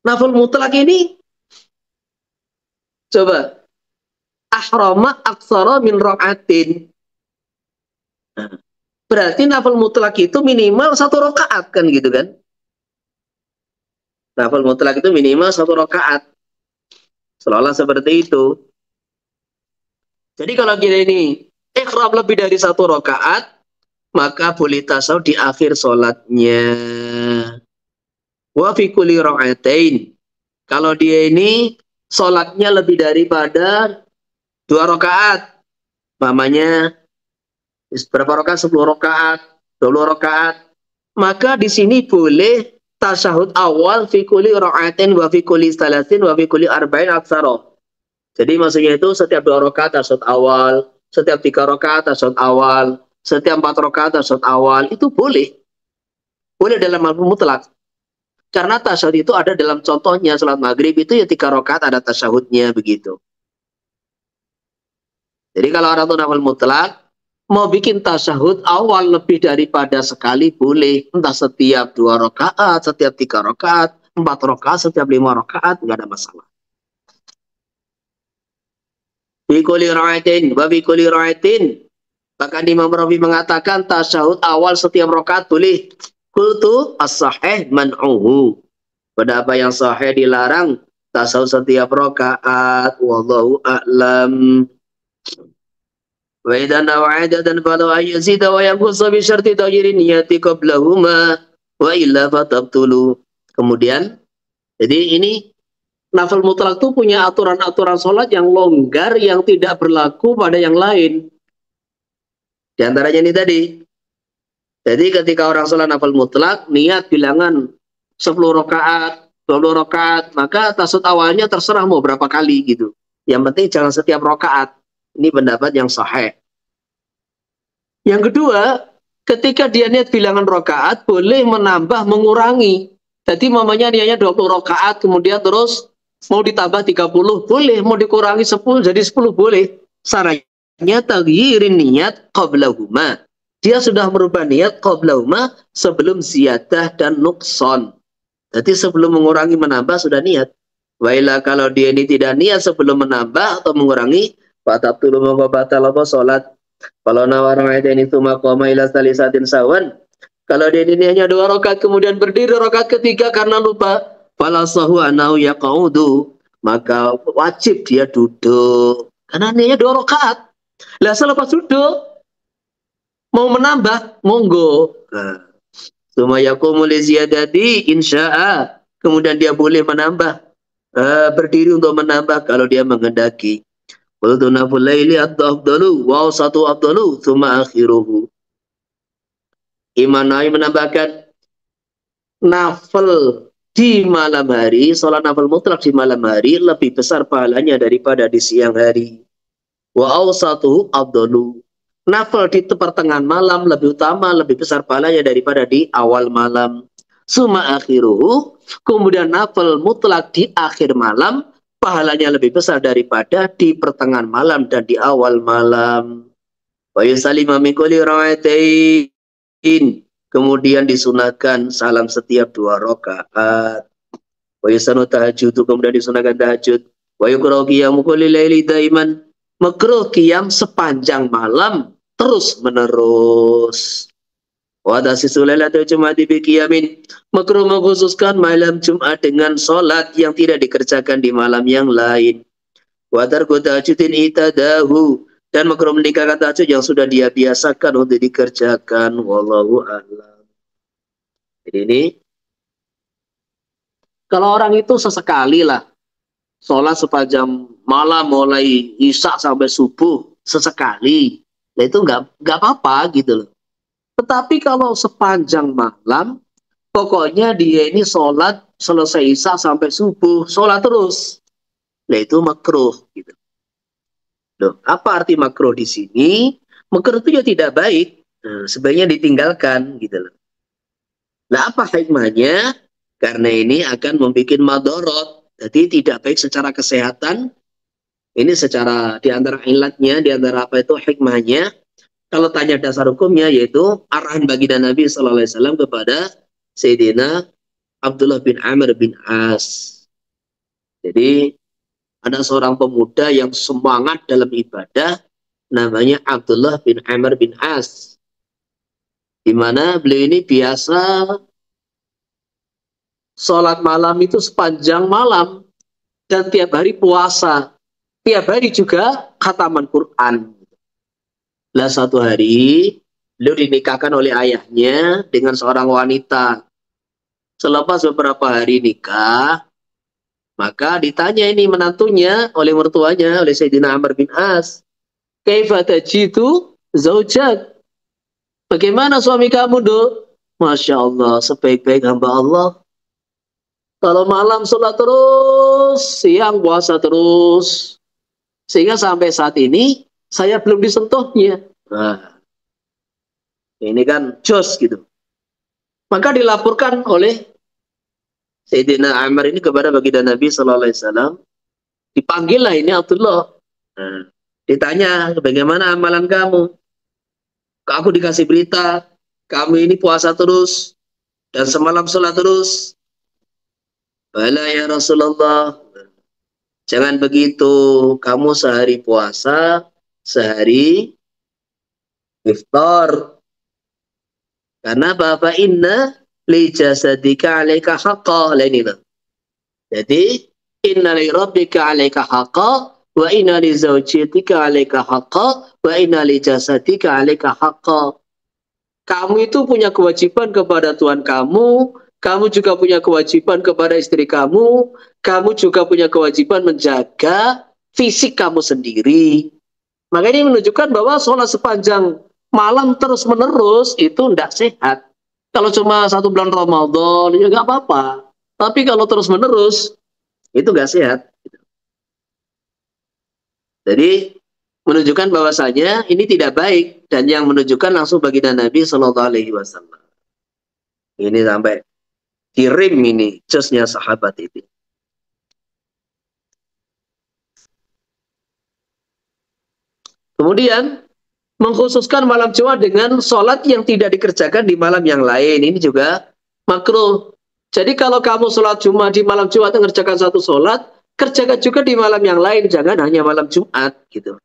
S2: nafil mutlak ini, coba ahrama aksara min rakaatin. Berarti nafil mutlak itu minimal 1 rakaat kan gitu kan? Nafil mutlak itu minimal 1 rakaat. Seolah-olah seperti itu. Jadi kalau kita ini ikhram lebih dari 1 rakaat, maka boleh tasawuf di akhir sholatnya. Wa fi kulli rakaatain. Kalau dia ini sholatnya lebih daripada 2 rakaat, namanya berapa rakaat? 10 rakaat, 20 rakaat. Maka di sini boleh tasyahud awal fi kulli rakaatin wa fi kulli salasin wa fi kulli arba'in aksara. Jadi maksudnya itu setiap 2 rakaat tasyahud awal, setiap 3 rakaat tasyahud awal, setiap 4 rakaat tasyahud awal, itu boleh. Boleh dalam al mutlak. Karena tasyahud itu ada dalam contohnya salat maghrib itu ya 3 rakaat ada tasyahudnya begitu. Jadi kalau orang itu nafil mutlak, mau bikin tasyahud awal lebih daripada sekali boleh. Entah setiap 2 rakaat, setiap 3 rakaat, 4 rakaat, setiap 5 rakaat, nggak ada masalah. Bikuli ra'atin, babikuli ra'atin. Bahkan Imam Rafi mengatakan tasyahud awal setiap rakaat boleh. Kultu as-sahih man'uhu. Pada apa yang sahih dilarang tasyahud setiap rakaat. Wallahu a'lam. Wa idza nawa'adatan falau ayyazida wa yanqusa bi syarti taghyiri niyati qablahuma wa illa fatabtulu. Kemudian jadi ini nafil mutlak itu punya aturan-aturan sholat yang longgar yang tidak berlaku pada yang lain. Di antaranya ini tadi. Jadi ketika orang sholat nafil mutlak niat bilangan 10 rakaat, 20 rakaat, maka tasyahud awalnya terserah mau berapa kali gitu. Yang penting jangan setiap rakaat. Ini pendapat yang sahih. Yang kedua, ketika dia niat bilangan rakaat boleh menambah mengurangi. Jadi mamanya niatnya 20 rakaat, kemudian terus mau ditambah 30, boleh. Mau dikurangi 10, jadi 10 boleh. Sarannya taghyirin niat qablahuma. Dia sudah merubah niat qablahuma sebelum ziyadah dan nuqsan. Jadi sebelum mengurangi menambah sudah niat. Wailah kalau dia ini tidak niat sebelum menambah atau mengurangi, fatabtulu mongko batal apa salat. Kalau nawarang ayat ini tuma qoma ila salisatin sawan. Kalau dia ini hanya 2 rakaat kemudian berdiri rakaat ketiga karena lupa, fala sahu anau yaqaudu, maka wajib dia duduk. Karena niatnya 2 rakaat. Lah selepas duduk mau menambah, monggo. Nah, summa yaqumu li ziyadati insya'a. Kemudian dia boleh menambah, berdiri untuk menambah kalau dia menghendaki. Qultu naful laili afdalu wa satu afdalu thumma akhiruhu. Imam Nawawi menambahkan nafil di malam hari, sholat nafil mutlak di malam hari lebih besar pahalanya daripada di siang hari. Wa awsatuhu afdalu. Nafil di pertengahan malam lebih utama, lebih besar pahalanya daripada di awal malam. Suma akhiruhu, kemudian nafil mutlak di akhir malam pahalanya lebih besar daripada di pertengahan malam dan di awal malam. Wa yusalima min kulli raka'atain, kemudian disunahkan salam setiap 2 rakaat. Wa yusanu tahajud, kemudian disunahkan tahajud. Wa yukrahu qiyamu kulli laili daiman, makruh qiyam sepanjang malam terus menerus. Wa tasisu lailatul jum'ati bi qiyamin, makruh mengkhususkan malam Jumat dengan salat yang tidak dikerjakan di malam yang lain. Wa tarku tahajudin itadahu, dan makruh meninggalkan tahajud yang sudah dia biasakan untuk dikerjakan. Wallahu a'lam. Jadi ini kalau orang itu sesekali lah sholat sepanjang malam mulai isya sampai subuh sesekali, nah itu nggak apa-apa gitu loh. Tetapi kalau sepanjang malam, pokoknya dia ini sholat selesai isya sampai subuh, sholat terus, nah itu makruh gitu. Loh, apa arti makruh di sini? Makruh itu ya tidak baik, sebaiknya ditinggalkan gitu loh. Nah, apa hikmahnya? Karena ini akan membuat madorot, jadi tidak baik secara kesehatan. Ini secara diantara ilatnya, diantara apa itu hikmahnya. Kalau tanya dasar hukumnya, yaitu arahan baginda Nabi SAW kepada Sayyidina Abdullah bin Amr bin As. Jadi ada seorang pemuda yang semangat dalam ibadah, namanya Abdullah bin Amr bin As, di mana beliau ini biasa sholat malam itu sepanjang malam, dan tiap hari puasa, tiap hari juga khataman Quran. Lah satu hari beliau dinikahkan oleh ayahnya dengan seorang wanita. Selepas beberapa hari nikah, maka ditanya ini menantunya oleh mertuanya, oleh Sayyidina Amr bin As, kaifa tajidu zaujak? Bagaimana suami kamu, Dok? Masya Allah, sebaik-baik hamba Allah. Kalau malam sholat terus, siang puasa terus. Sehingga sampai saat ini, saya belum disentuhnya. Nah, ini kan jos gitu. Maka dilaporkan oleh Sayyidina Amr ini kepada baginda Nabi SAW. Dipanggillah ini Abdullah. Nah, ditanya, bagaimana amalan kamu? Aku dikasih berita, kamu ini puasa terus, dan semalam sholat terus. Bala ya Rasulullah. Jangan begitu, kamu sehari puasa, sehari iftar. Karena Bapak inna li jasadika alaika haqqa. Jadi, inna li rabbika alaika haqqa, wa inna li zawjitika alaika haqqa, wa inna li jasadika alaika haqqa. Kamu itu punya kewajiban kepada Tuhan kamu juga punya kewajiban kepada istri kamu juga punya kewajiban menjaga fisik kamu sendiri. Maka ini menunjukkan bahwa sholat sepanjang malam terus-menerus itu tidak sehat. Kalau cuma 1 bulan Ramadan, ya nggak apa-apa. Tapi kalau terus-menerus, itu nggak sehat. Jadi, menunjukkan bahwasanya ini tidak baik, dan yang menunjukkan langsung baginda Nabi SAW. Ini sampai Kirim ini jusnya sahabat itu. Kemudian mengkhususkan malam Jumat dengan sholat yang tidak dikerjakan di malam yang lain. Ini juga makruh. Jadi kalau kamu sholat Jumat di malam Jumat mengerjakan satu sholat, kerjakan juga di malam yang lain. Jangan hanya malam Jumat gitu.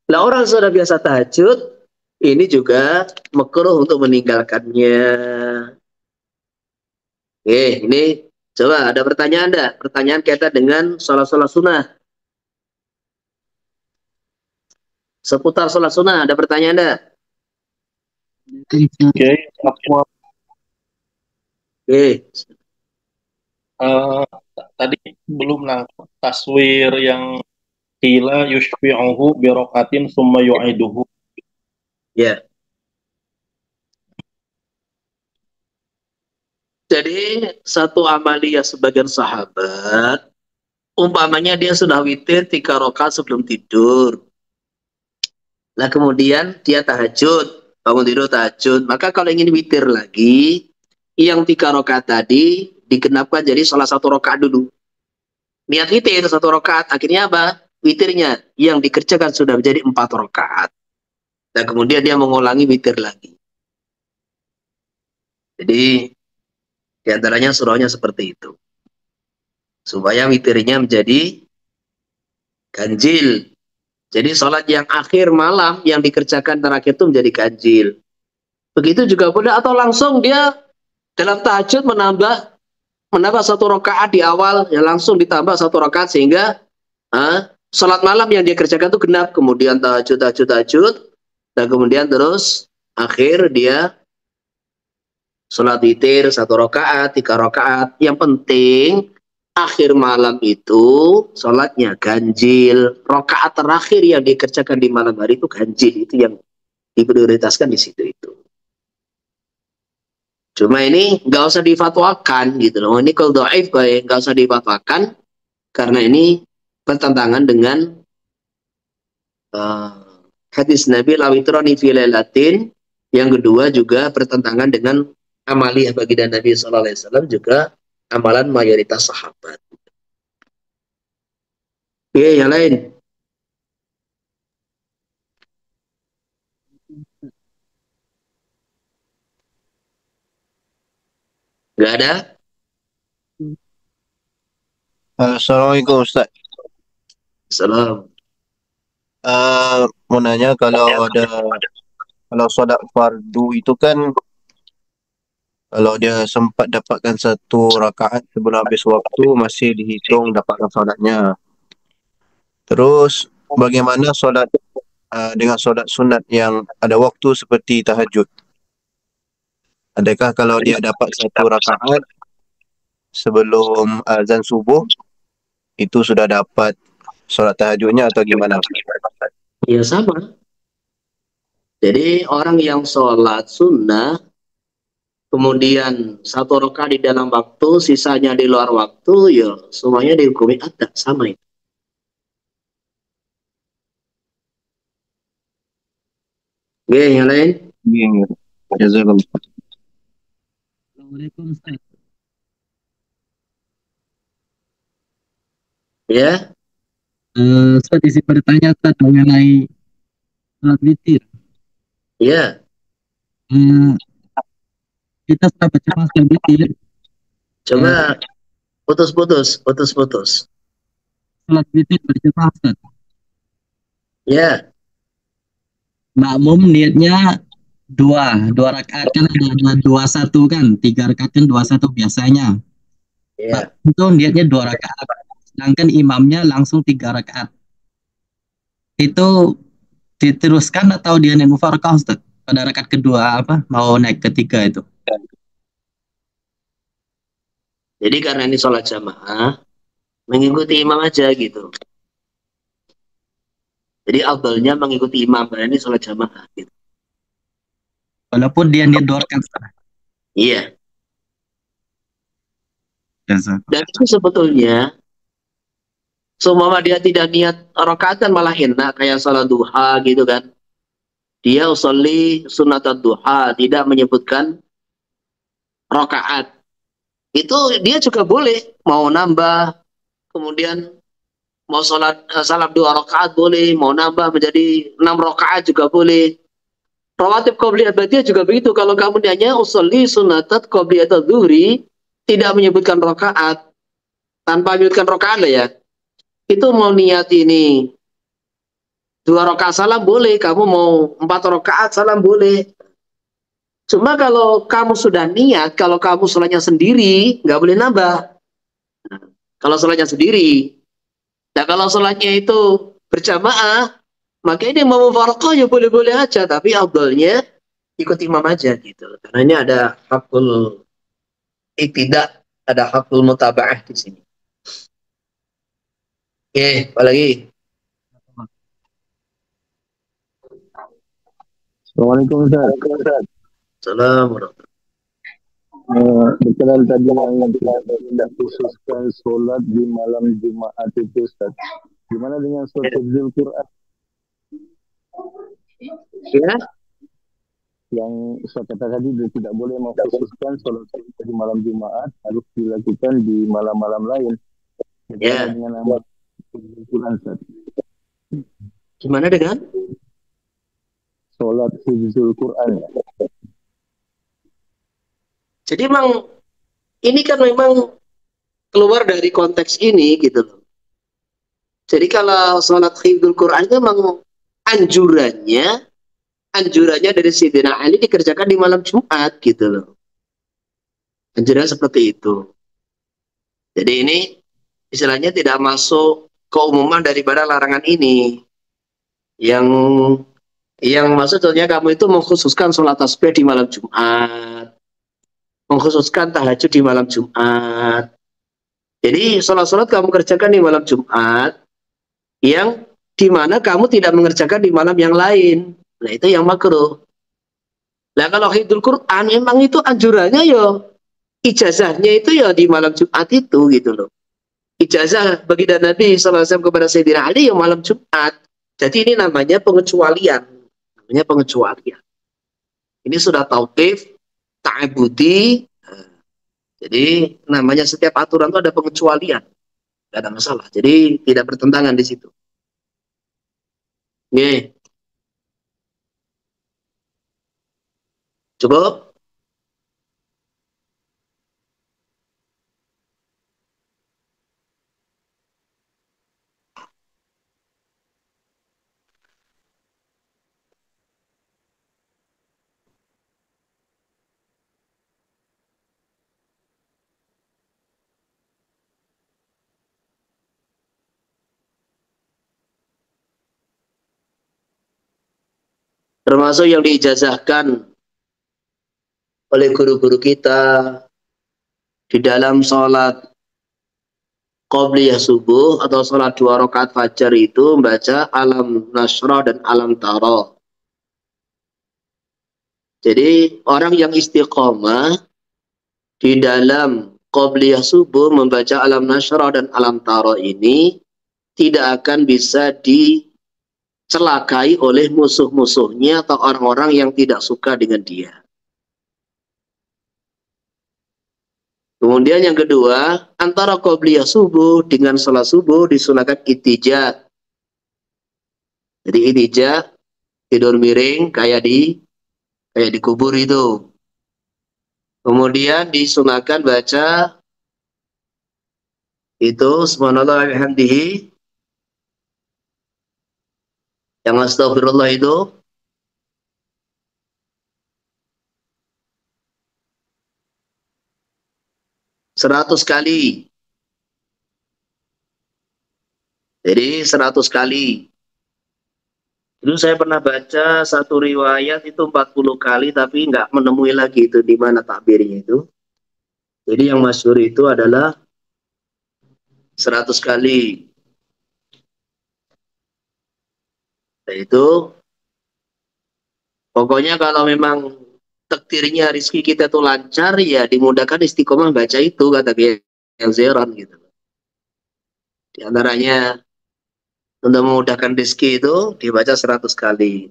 S2: Lah orang sudah biasa tahajud, ini juga makruh untuk meninggalkannya. Ini coba ada pertanyaan enggak? Pertanyaan kaitan dengan sholat-sholat sunnah. Seputar sholat sunnah, ada pertanyaan enggak?
S3: Oke, tadi belum lah taswir yang qila yushfi'uhu birakatin summa yu'iduhu.
S2: Ya. Jadi satu amalia sebagian sahabat, umpamanya dia sudah witir 3 rakaat sebelum tidur. Nah kemudian dia tahajud, bangun tidur tahajud. Maka kalau ingin witir lagi, yang 3 rakaat tadi digenapkan jadi salah 1 rakaat dulu. Niat witir 1 rakaat, akhirnya apa? Witirnya yang dikerjakan sudah menjadi 4 rakaat. Dan kemudian dia mengulangi witir lagi. Jadi di antaranya surahnya seperti itu. Supaya witirnya menjadi ganjil. Jadi sholat yang akhir malam yang dikerjakan terakhir itu menjadi ganjil. Begitu juga boleh atau langsung dia dalam tahajud menambah 1 rakaat di awal, ya langsung ditambah 1 rakaat sehingga sholat malam yang dia kerjakan itu genap. Kemudian tahajud, dan kemudian terus akhir dia sholat witir 1 rakaat, 3 rakaat. Yang penting akhir malam itu sholatnya ganjil. Rakaat terakhir yang dikerjakan di malam hari itu ganjil. Itu yang diprioritaskan di situ itu. Cuma ini nggak usah difatwakan gitu loh. Ini kalau dhaif nggak usah difatwakan karena ini bertentangan dengan hadis Nabi lawitroni fi lailatin. Yang kedua juga bertentangan dengan amaliyah baginda Nabi SAW juga amalan mayoritas sahabat. Oke, yang lain. Nggak ada?
S4: Assalamualaikum Ustaz.
S2: Salam.
S4: Mau nanya kalau solat fardu itu kan kalau dia sempat dapatkan 1 rakaat sebelum habis waktu masih dihitung dapatkan solatnya. Terus bagaimana solat dengan solat sunat yang ada waktu seperti tahajud? Adakah kalau dia dapat 1 rakaat sebelum azan subuh itu sudah dapat solat tahajudnya atau gimana?
S2: Ya sama. Jadi orang yang sholat sunnah kemudian 1 rakaat di dalam waktu, sisanya di luar waktu, ya semuanya dihukumi ada sama itu. Oke, yang lain?
S4: Iya. Jazakallah.
S5: Assalamualaikum Ustaz.
S2: Ya.
S5: Ustaz isi bertanya Ustaz mengenai salat witir.
S2: Ya.
S5: Kita sudah baca salat witir.
S2: Coba putus-putus.
S5: Salat witir berjamaah Ustaz.
S2: Ya.
S5: Makmum niatnya 2 rakaat kan ada 21 kan, 3 rakaat kan 21 biasanya.
S2: Ya.
S5: Itu niatnya 2 rakaat. Sedangkan imamnya langsung 3 rakaat. Itu diteruskan atau dia naik mufaraqah Ustaz? Pada rakaat kedua mau naik ketiga itu.
S2: Jadi karena ini sholat jamaah, mengikuti imam aja gitu. Jadi afdalnya mengikuti imam karena ini sholat jamaah gitu.
S5: Walaupun dia niat 2 rakaat.
S2: Iya.
S5: Yes,
S2: dan itu sebetulnya semua dia tidak niat rakaat kan malah enak kayak salat duha gitu kan. Dia usolli sunat duha, tidak menyebutkan rakaat. itu dia juga boleh mau nambah, kemudian mau salam 2 rakaat boleh, mau nambah menjadi 6 rakaat juga boleh. Rawatib qobliyah ba'diyah juga begitu. Kalau kamu hanya usolli sunatat qobliyah dzuhri, tidak menyebutkan rakaat, tanpa menyebutkan rakaat lah ya. Itu mau niat ini 2 rakaat salam boleh, kamu mau 4 rakaat salam boleh. Cuma kalau kamu sudah niat, kalau kamu sholatnya sendiri, nggak boleh nambah. Kalau sholatnya sendiri. Nah kalau sholatnya itu berjamaah, maka ini mau mufaraqah ya boleh-boleh aja, tapi afdalnya ikut imam aja gitu. Karena ini ada hakul tidak, ada hakul mutaba'ah di sini. Oke, apa lagi?
S6: Assalamualaikum Ustaz.
S2: Assalamualaikum.
S6: Berkenan tadi yang tidak khususkan solat di malam Jumaat itu Ustaz. Gimana dengan solat hifdzul Quran?
S2: Ya,
S6: Yang Ustaz kata tadi dia tidak boleh mengkhususkan solat di malam Jumaat, harus dilakukan di malam-malam lain.
S2: ya.
S6: Dengan nama hifdzul Quran Ustaz.
S2: Gimana dengan?
S6: Solat hifdzul Quran.
S2: Jadi memang ini kan memang keluar dari konteks ini gitu loh. Jadi kalau sholat hifdzul Quran itu memang anjurannya dari Sayyidina Ali dikerjakan di malam Jumat gitu loh. Anjuran seperti itu. Jadi ini istilahnya tidak masuk keumuman daripada larangan ini. Yang maksudnya kamu itu mengkhususkan sholat tasbih di malam Jumat, mengkhususkan tahajud di malam Jumat. Jadi sholat-sholat kamu kerjakan di malam Jumat, yang dimana kamu tidak mengerjakan di malam yang lain. Nah itu yang makruh. Nah kalau hifdzul Quran memang itu anjurannya ya ijazahnya itu ya di malam Jumat itu gitu loh. Ijazah baginda Nabi SAW kepada Sayyidina Ali ya malam Jumat. Jadi ini namanya pengecualian. Namanya pengecualian. Ini sudah tauqif, ta'abudi. Jadi namanya setiap aturan itu ada pengecualian. Tidak ada masalah. Jadi tidak bertentangan di situ. Oke. Cukup? Termasuk yang diijazahkan oleh guru-guru kita di dalam sholat qobliyah subuh atau sholat 2 rakaat fajar itu membaca alam nasrah dan alam tara. Jadi orang yang istiqomah di dalam qobliyah subuh membaca alam nasrah dan alam tara ini tidak akan bisa dicelakai oleh musuh-musuhnya atau orang-orang yang tidak suka dengan dia. Kemudian yang kedua, antara qobliyah subuh dengan sholat subuh disunahkan itija. Jadi itija, tidur miring kayak di kubur itu. Kemudian disunahkan baca itu subhanallah alhamdulillah, yang astagfirullah itu 100 kali. Jadi 100 kali. Dulu saya pernah baca satu riwayat itu 40 kali, tapi nggak menemui lagi itu di mana takbirnya itu. Jadi yang masyhur itu adalah 100 kali. Itu pokoknya kalau memang takdirnya rezeki kita tuh lancar, ya dimudahkan istiqomah baca itu, kata yang Zeron gitu. Di antaranya untuk memudahkan rezeki itu dibaca 100 kali.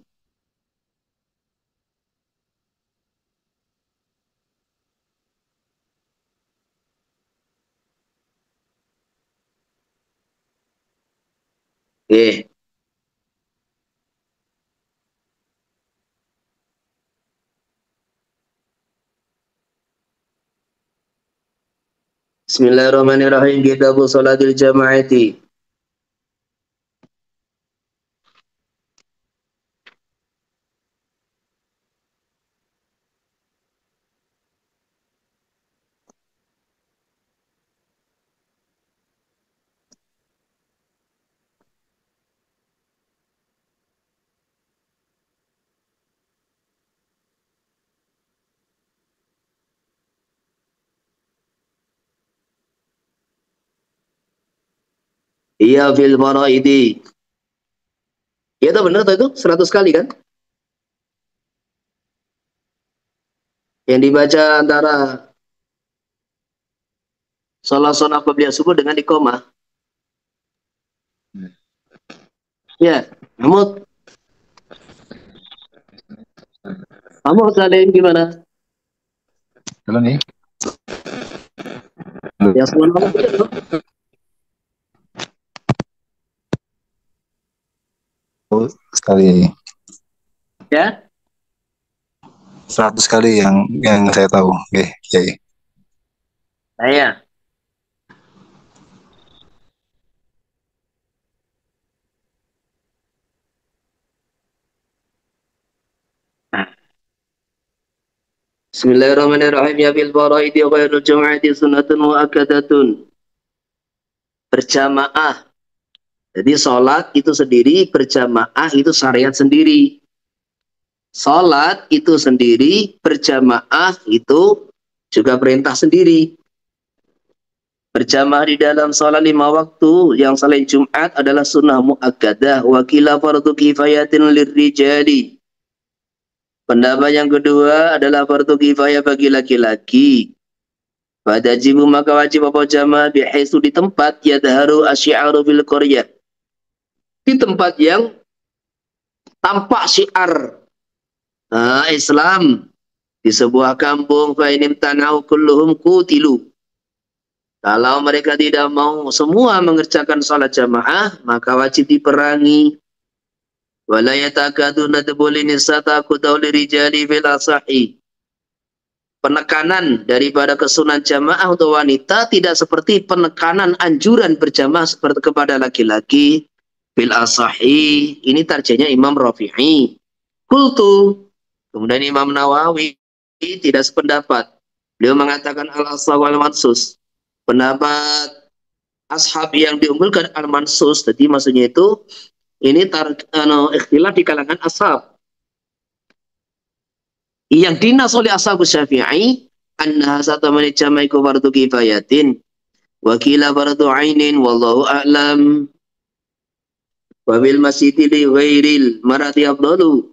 S1: Oke. Bismillahirrahmanirrahim. Kitabu salatil jama'ati. Iya fil faraidi. Ya itu benar tuh itu 100 kali kan? Yang dibaca antara sholat qabliyah subuh dengan iqamah. Ya, Mahmud. Mahmud Salim gimana?
S7: Halo nih.
S1: Ya semua nama betul tuh.
S7: Sekali
S1: Ya.
S7: 100 kali yang saya tahu. Oke, oke.
S1: Saya. Bismillahirrahmanirrahim. Ya bil faraidi ghairul jum'ati sunnatun muakkadatun. Berjamaah. Jadi sholat itu sendiri, berjamaah itu syariat sendiri. Sholat itu sendiri, berjamaah itu juga perintah sendiri. Berjamaah di dalam sholat 5 waktu yang selain Jumat adalah sunnah muakkadah. Wa qila fardhu kifayatin lirrijali. Pendapat yang kedua adalah fardu kifayah bagi laki-laki. Pada jibu maka wajib apa jamaah bihaisu di tempat yadharu asyi'aru fil qaryah. Di tempat yang tampak syiar Islam di sebuah kampung fa inim tanau kulluhum qutilu. Kalau mereka tidak mau semua mengerjakan salat jamaah, maka wajib diperangi. Wala yatakaduna tubulini sataku rijali fil asahi. Penekanan daripada kesunan jamaah untuk wanita tidak seperti penekanan anjuran berjamaah seperti kepada laki-laki. Fil asahi. Ini tarjanya Imam Rafi'i. Kultu. Kemudian Imam Nawawi tidak sependapat. Beliau mengatakan al-asah wal mansus. Pendapat ashab yang diunggulkan al-mansus. Jadi maksudnya itu ini ikhtilaf di kalangan ashab. Yang dinas oleh ashab Syafi'i annaha satamani jamaiku fardu kifayatin wa qila fardu ainin wallahu a'lam. Wa bil masjidi li ghairil marati afdalu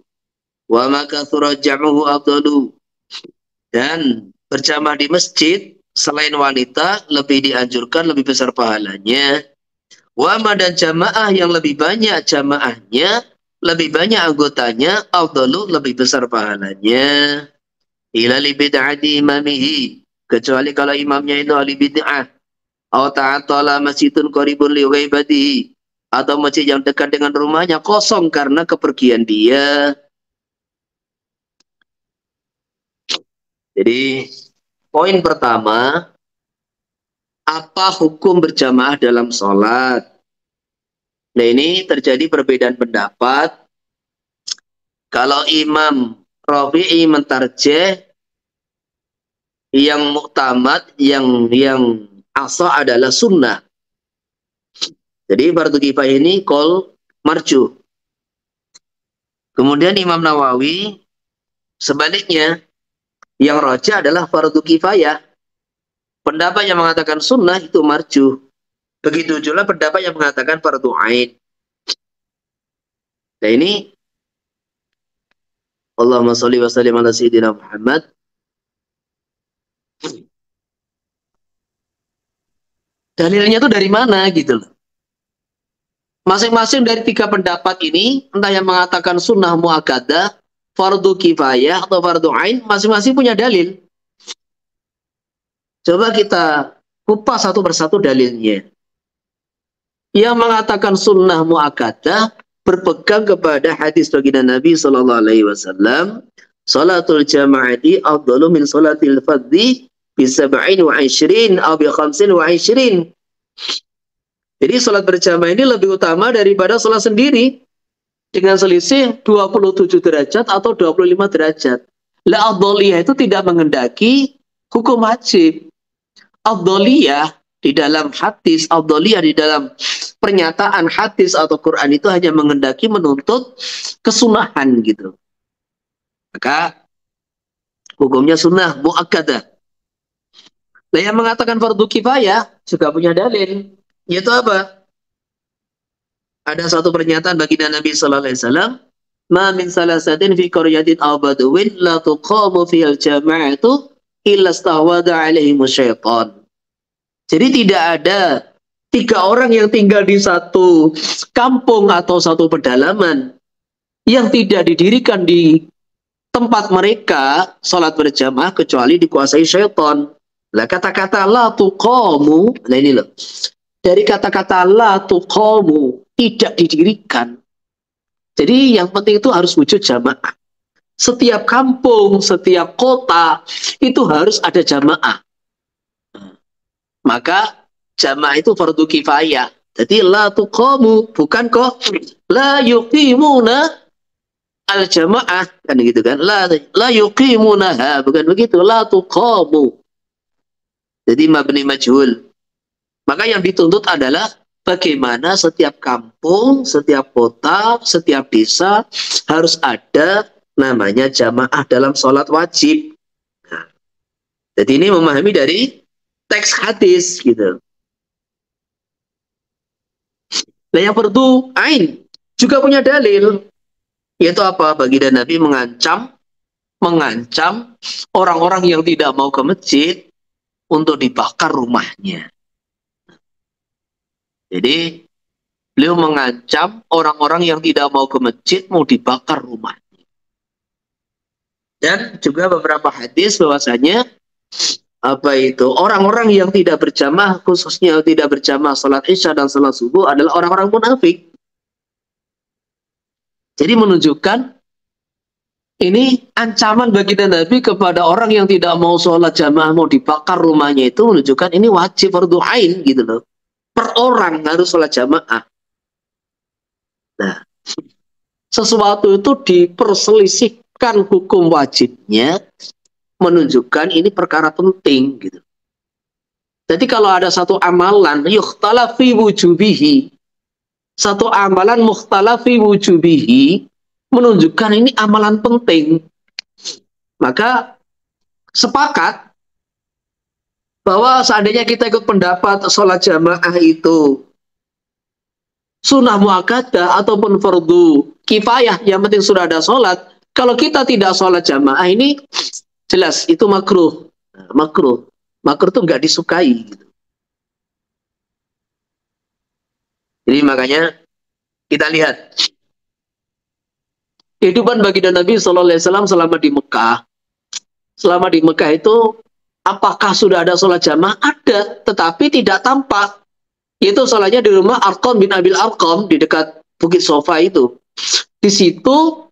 S1: wa ma kathura jam'uhu afdalu. Dan berjamaah di masjid selain wanita lebih dianjurkan, lebih besar pahalanya. Wa ma dan jamaah yang lebih banyak jamaahnya, lebih banyak anggotanya, afdalu lebih besar pahalanya. Ila li bid'ati imamihi, kecuali kalau imamnya itu ahli bid'ah. Aw ta'atala masjidun qaribun li ghaibatihi, atau masjid yang dekat dengan rumahnya kosong karena kepergian dia. Jadi poin pertama, apa hukum berjamaah dalam sholat? Nah ini terjadi perbedaan pendapat. Kalau Imam Rafi'i mentarjeh yang muktamad, yang asah adalah sunnah. Jadi fardu kifayah ini qol marjuh. Kemudian Imam Nawawi sebaliknya, yang rajih adalah fardu kifayah. Pendapat yang mengatakan sunnah itu marjuh. Begitu juga pendapat yang mengatakan fardu ain. Nah ini Allahumma sholli wa sallim ala sayyidina Muhammad. Dalilnya itu dari mana gitu loh. Masing-masing dari 3 pendapat ini, entah yang mengatakan sunnah muakkadah, fardu kifayah atau fardu ain, masing-masing punya dalil. Coba kita kupas satu persatu dalilnya.
S2: yang mengatakan sunnah muakkadah berpegang kepada hadis baginda Nabi sallallahu alaihi wasallam, salatul jama'ati afdalu min salatil fardhi bi 27 atau bi 25. Jadi salat berjamaah ini lebih utama daripada salat sendiri dengan selisih 27 derajat atau 25 derajat. La afdhaliyah itu tidak mengendaki hukum wajib. Afdhaliyah di dalam hadis, afdhaliyah di dalam pernyataan hadis atau Quran itu hanya mengendaki menuntut kesunahan gitu. Maka hukumnya sunnah muakkadah. Nah, yang mengatakan fardu kifayah juga punya dalil. Yaitu apa? Ada satu pernyataan baginda Nabi sallallahu alaihi wasallam, "Ma min salasatin fi qaryatin aw badwin la tuqamu fihal jama'atu illa stahwada alaihim syaitan." Jadi tidak ada 3 orang yang tinggal di satu kampung atau satu pedalaman yang tidak didirikan di tempat mereka salat berjamaah kecuali dikuasai syaitan. Lah kata-kata la tuqamu, nah ini loh. Dari kata-kata la tuqamu, tidak didirikan. Jadi yang penting itu harus wujud jamaah. Setiap kampung, setiap kota itu harus ada jamaah. Maka jamaah itu fardu kifayah. Jadi la tuqamu, bukan kok la yuqimuna al jamaah, kan gitu kan? La yuqimunaha, bukan begitu. La tuqamu. Jadi mabni majhul. Maka yang dituntut adalah bagaimana setiap kampung, setiap kota, setiap desa harus ada namanya jamaah dalam sholat wajib. Nah, jadi ini memahami dari teks hadis gitu. Nah, yang fardu ain juga punya dalil, yaitu apa? Baginda Nabi mengancam orang-orang yang tidak mau ke masjid untuk dibakar rumahnya. Jadi beliau mengancam orang-orang yang tidak mau ke masjid mau dibakar rumahnya. Dan juga beberapa hadis bahwasanya apa itu orang-orang yang tidak berjamaah, khususnya tidak berjamaah salat isya dan salat subuh adalah orang-orang munafik. Jadi menunjukkan ini ancaman baginda Nabi kepada orang yang tidak mau sholat jamaah mau dibakar rumahnya, itu menunjukkan ini wajib fardu ain gitu loh. Per orang harus sholat jamaah. Nah, sesuatu itu diperselisihkan hukum wajibnya, menunjukkan ini perkara penting gitu. Jadi kalau ada satu amalan yukhtala fi wujubihi, satu amalan mukhtala fi wujubihi, menunjukkan ini amalan penting, maka sepakat bahwa seandainya kita ikut pendapat sholat jamaah itu sunnah muakkadah ataupun fardu kifayah, yang penting sudah ada sholat. Kalau kita tidak sholat jamaah ini jelas itu makruh. Makruh itu nggak disukai gitu. Jadi makanya kita lihat kehidupan baginda Nabi sallallahu alaihi wasallam selama di Mekah. Selama di Mekah itu apakah sudah ada sholat jamaah? Ada, tetapi tidak tampak. Itu sholatnya di rumah Arqam bin Abil Arqam di dekat Bukit Sofa itu. Di situ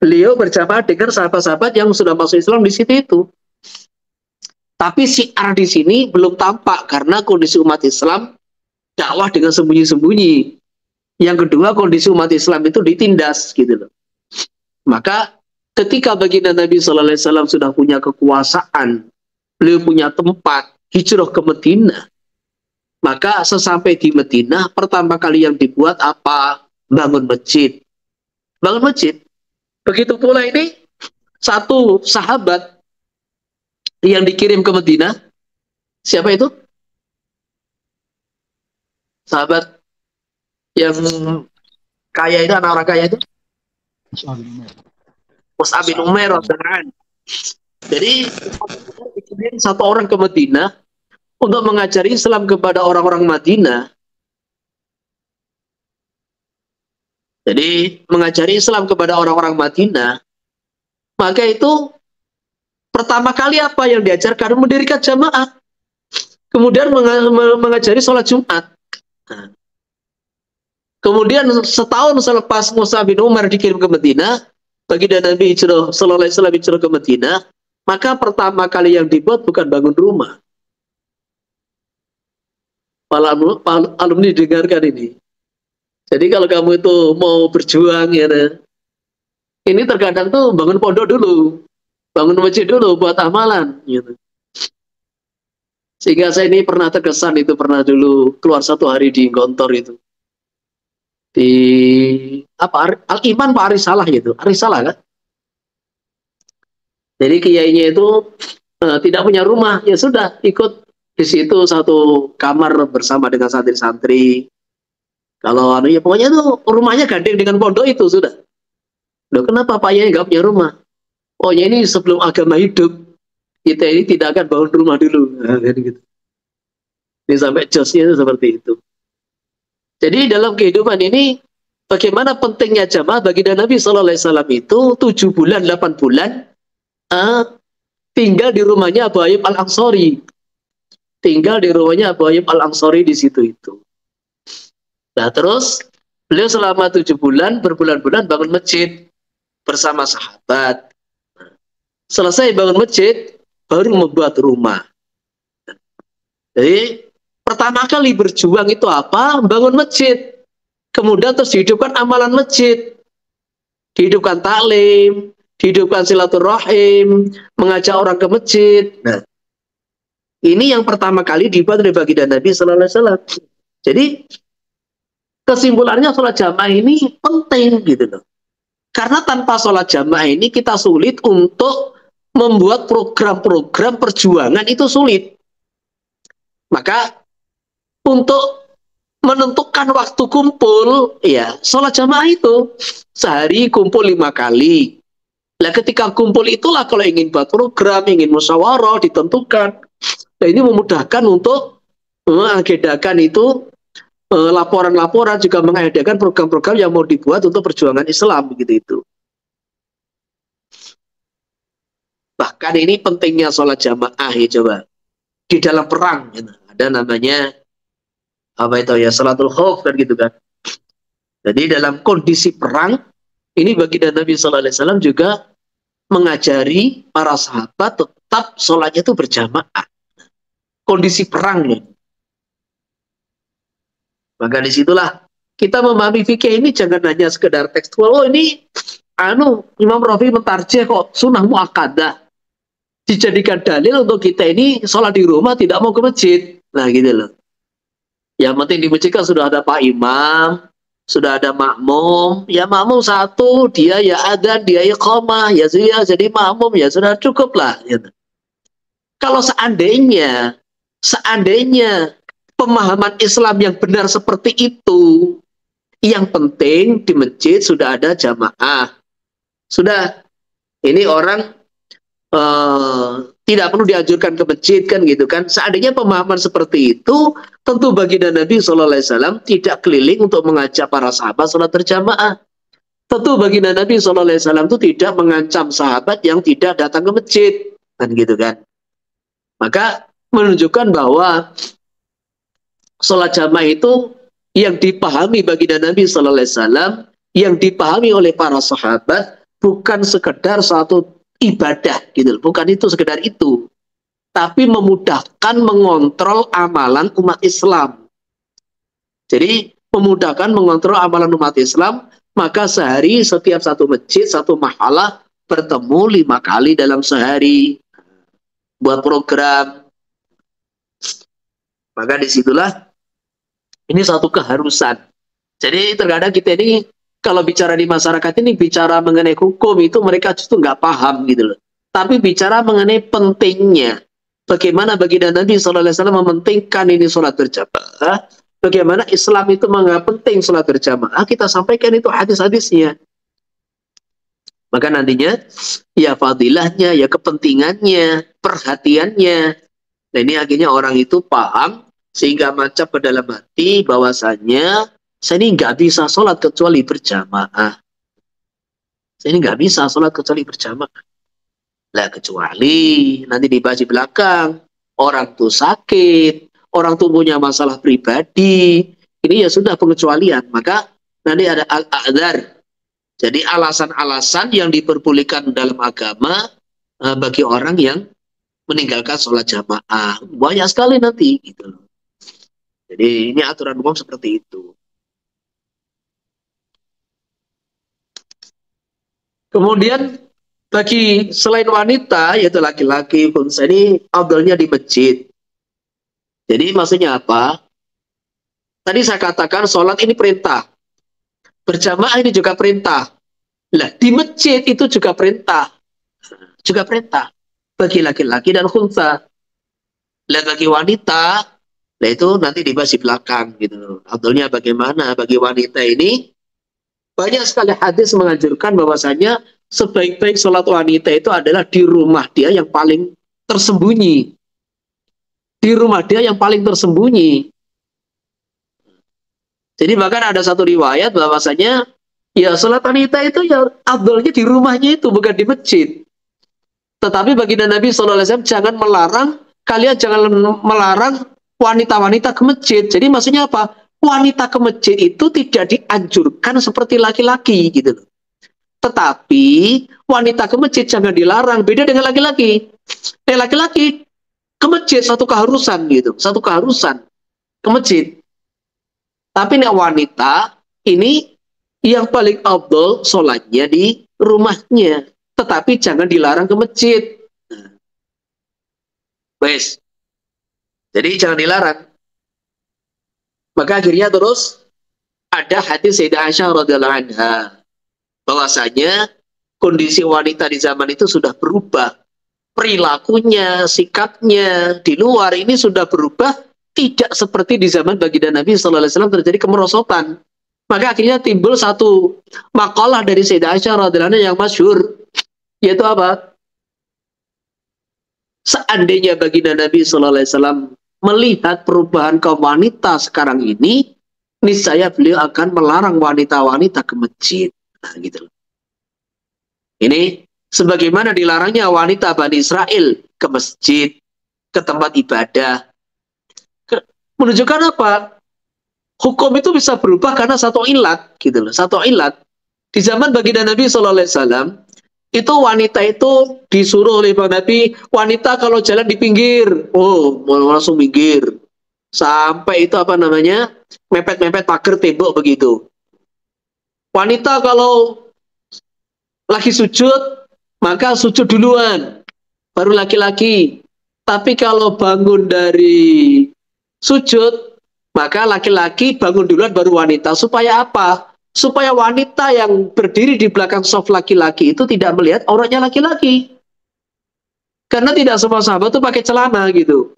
S2: beliau berjamaah dengan sahabat-sahabat yang sudah masuk Islam di situ itu. Tapi syiar di sini belum tampak karena kondisi umat Islam dakwah dengan sembunyi-sembunyi. Yang kedua, kondisi umat Islam itu ditindas gitu loh. Maka ketika baginda Nabi sallallahu alaihi wasallam sudah punya kekuasaan, beliau punya tempat, hijrah ke Madinah. Maka sesampai di Madinah, pertama kali yang dibuat apa? Bangun masjid. Bangun masjid. Begitu pula ini satu sahabat yang dikirim ke Madinah. Siapa itu? Sahabat yang kaya itu, anak orang kaya itu? Mus'ab bin Umair. Jadi dikirim satu orang ke Madinah untuk mengajari Islam kepada orang-orang Madinah. Jadi mengajari Islam kepada orang-orang Madinah, maka itu pertama kali apa yang diajarkan? Mendirikan jamaah. Kemudian mengajari sholat Jumat. Nah, Kemudian setahun selepas Mus'ab bin Umar dikirim ke Madinah, baginda Nabi hijrah sallallahu alaihi wasallam hijrah ke Madinah, maka pertama kali yang dibuat bukan bangun rumah. Para alumni dengarkan ini. Jadi kalau kamu itu mau berjuang ya, ini terkadang tuh bangun pondok dulu, bangun masjid dulu buat amalan gitu. Sehingga saya ini pernah terkesan itu, pernah dulu keluar satu hari di Gontor itu. Di apa Al-Iman Pak Arisalah gitu, Arisalah kan. Jadi kiainya itu tidak punya rumah, ya sudah ikut di situ satu kamar bersama dengan santri-santri. Kalau ya pokoknya itu rumahnya gandeng dengan pondok itu sudah. Loh kenapa Pak Yai nggak punya rumah? Oh ya ini sebelum agama hidup kita ini tidak akan bangun rumah dulu. Nah, gitu. Ini sampai josnya itu seperti itu. Jadi dalam kehidupan ini bagaimana pentingnya jamaah baginda Nabi Sallallahu Alaihi Wasallam itu 7 bulan 8 bulan tinggal di rumahnya Abu Ayyub Al-Ansari. Tinggal di rumahnya Abu Ayyub Al-Ansari di situ itu. Nah terus beliau selama 7 bulan berbulan-bulan bangun masjid bersama sahabat. Selesai bangun masjid baru membuat rumah. Jadi pertama kali berjuang itu apa? Bangun masjid. Kemudian terus dihidupkan amalan masjid. Dihidupkan taklim, dihidupkan silaturahim, mengajak orang ke masjid. Nah, ini yang pertama kali dibuat oleh baginda Nabi Sallallahu Alaihi Wasallam. Jadi kesimpulannya sholat jamaah ini penting gitu loh. Karena tanpa sholat jamaah ini kita sulit untuk membuat program-program perjuangan itu sulit. Maka untuk menentukan waktu kumpul, ya sholat jamaah itu sehari kumpul 5 kali. Nah ketika kumpul itulah kalau ingin buat program, ingin musyawarah ditentukan. Nah ini memudahkan untuk mengagendakan itu laporan-laporan, juga mengagendakan program-program yang mau dibuat untuk perjuangan Islam begitu itu. Bahkan ini pentingnya sholat jamaah ya coba. Di dalam perang gitu. Ada namanya apa itu ya, salatul khauf kan gitu kan. Jadi dalam kondisi perang ini baginda Nabi Sallallahu Alaihi Wasallam juga mengajari para sahabat tetap sholatnya itu berjamaah. Kondisi perang nih. Maka disitulah kita memahami fikih ini jangan hanya sekedar tekstual. Oh ini Imam Rafi mentarjih kok sunnah muakkadah. Dijadikan dalil untuk kita ini sholat di rumah tidak mau ke masjid. Nah gitu loh. Yang penting di masjid kan sudah ada Pak Imam, sudah ada makmum. Ya makmum satu, dia ya adzan, dia iqamah, ya jadi makmum ya sudah cukup lah. Gitu. Kalau seandainya pemahaman Islam yang benar seperti itu, yang penting di masjid sudah ada jamaah. Sudah, ini orang tidak perlu dianjurkan ke masjid kan gitu kan. Seandainya pemahaman seperti itu, tentu baginda Nabi Sallallahu Alaihi Wasallam tidak keliling untuk mengajak para sahabat sholat berjamaah. Tentu baginda Nabi Sallallahu Alaihi Wasallam itu tidak mengancam sahabat yang tidak datang ke masjid kan gitu kan. Maka menunjukkan bahwa sholat jamaah itu yang dipahami baginda Nabi Sallallahu Alaihi Wasallam, yang dipahami oleh para sahabat bukan sekedar suatu ibadah gitu, bukan itu sekedar itu, tapi memudahkan mengontrol amalan umat Islam. Jadi memudahkan mengontrol amalan umat Islam, maka sehari setiap satu masjid, satu mahalah bertemu 5 kali dalam sehari buat program. Maka disitulah ini suatu keharusan. Jadi terkadang kita ini kalau bicara di masyarakat ini bicara mengenai hukum itu mereka justru nggak paham gitu loh. Tapi bicara mengenai pentingnya, bagaimana baginda Nabi Sallallahu Alaihi Wasallam mementingkan ini sholat berjamaah, bagaimana Islam itu menganggap penting sholat berjamaah, kita sampaikan itu hadis-hadisnya. Maka nantinya ya fadilahnya, ya kepentingannya, perhatiannya. Nah ini akhirnya orang itu paham sehingga mancap ke dalam hati bahwasannya saya ini nggak bisa sholat kecuali berjamaah. Saya ini nggak bisa sholat kecuali berjamaah. Lah kecuali nanti dibahas di belakang, orang tuh sakit, orang tuh punya masalah pribadi, ini ya sudah pengecualian. Maka Nanti ada al-a'dzar. Jadi alasan-alasan yang diperbolehkan dalam agama bagi orang yang meninggalkan sholat jamaah. Banyak sekali nanti gitu loh. Jadi ini aturan umum seperti itu. Kemudian bagi selain wanita yaitu laki-laki, unsa ini afdalnya di masjid. Jadi maksudnya apa? Tadi saya katakan sholat ini perintah. Berjamaah ini juga perintah. Lah, di masjid itu juga perintah. Juga perintah. Bagi laki-laki dan khunsa. Lah, bagi wanita, lah itu nanti dibahas di belakang. Gitu. Abdulnya bagaimana bagi wanita ini? Banyak sekali hadis menganjurkan bahwasanya sebaik-baik sholat wanita itu adalah di rumah dia yang paling tersembunyi. Di rumah dia yang paling tersembunyi. Jadi bahkan ada satu riwayat bahwasanya ya sholat wanita itu ya afdalnya di rumahnya itu bukan di masjid. Tetapi baginda Nabi SAW jangan melarang, kalian jangan melarang wanita-wanita ke masjid. Jadi maksudnya apa? Wanita ke masjid itu tidak dianjurkan seperti laki-laki gitu loh. Tetapi wanita ke masjid jangan dilarang, beda dengan laki-laki. Laki-laki ke masjid satu keharusan gitu, satu keharusan ke masjid. Tapi nek wanita ini yang paling afdal sholatnya di rumahnya, tetapi jangan dilarang ke masjid. Wes, jadi jangan dilarang. Maka akhirnya terus ada hadis Sayyidah Aisyah radhiyallahu anha bahwasanya kondisi wanita di zaman itu sudah berubah, perilakunya, sikapnya di luar ini sudah berubah. Tidak seperti di zaman baginda Nabi SAW terjadi kemerosotan. Maka akhirnya timbul satu makalah dari Sayyidah Aisyah radhiyallahu anha yang masyhur, yaitu apa? Seandainya baginda Nabi SAW melihat perubahan kaum wanita sekarang ini, niscaya beliau akan melarang wanita-wanita ke masjid. Nah, gitu. Ini sebagaimana dilarangnya wanita Bani Israel ke masjid, ke tempat ibadah. Menunjukkan apa? Hukum itu bisa berubah karena satu ilat, gitu loh. Satu ilat. Di zaman baginda Nabi SAW, itu wanita itu disuruh oleh Bang Nabi, wanita kalau jalan di pinggir, oh mau langsung minggir. Sampai itu apa namanya? Mepet-mepet pagar tembok begitu. Wanita kalau lagi sujud, maka sujud duluan, baru laki-laki. Tapi kalau bangun dari sujud, maka laki-laki bangun duluan baru wanita. Supaya apa? Supaya wanita yang berdiri di belakang saf laki-laki itu tidak melihat auratnya laki-laki. Karena tidak semua sahabat itu pakai celana gitu.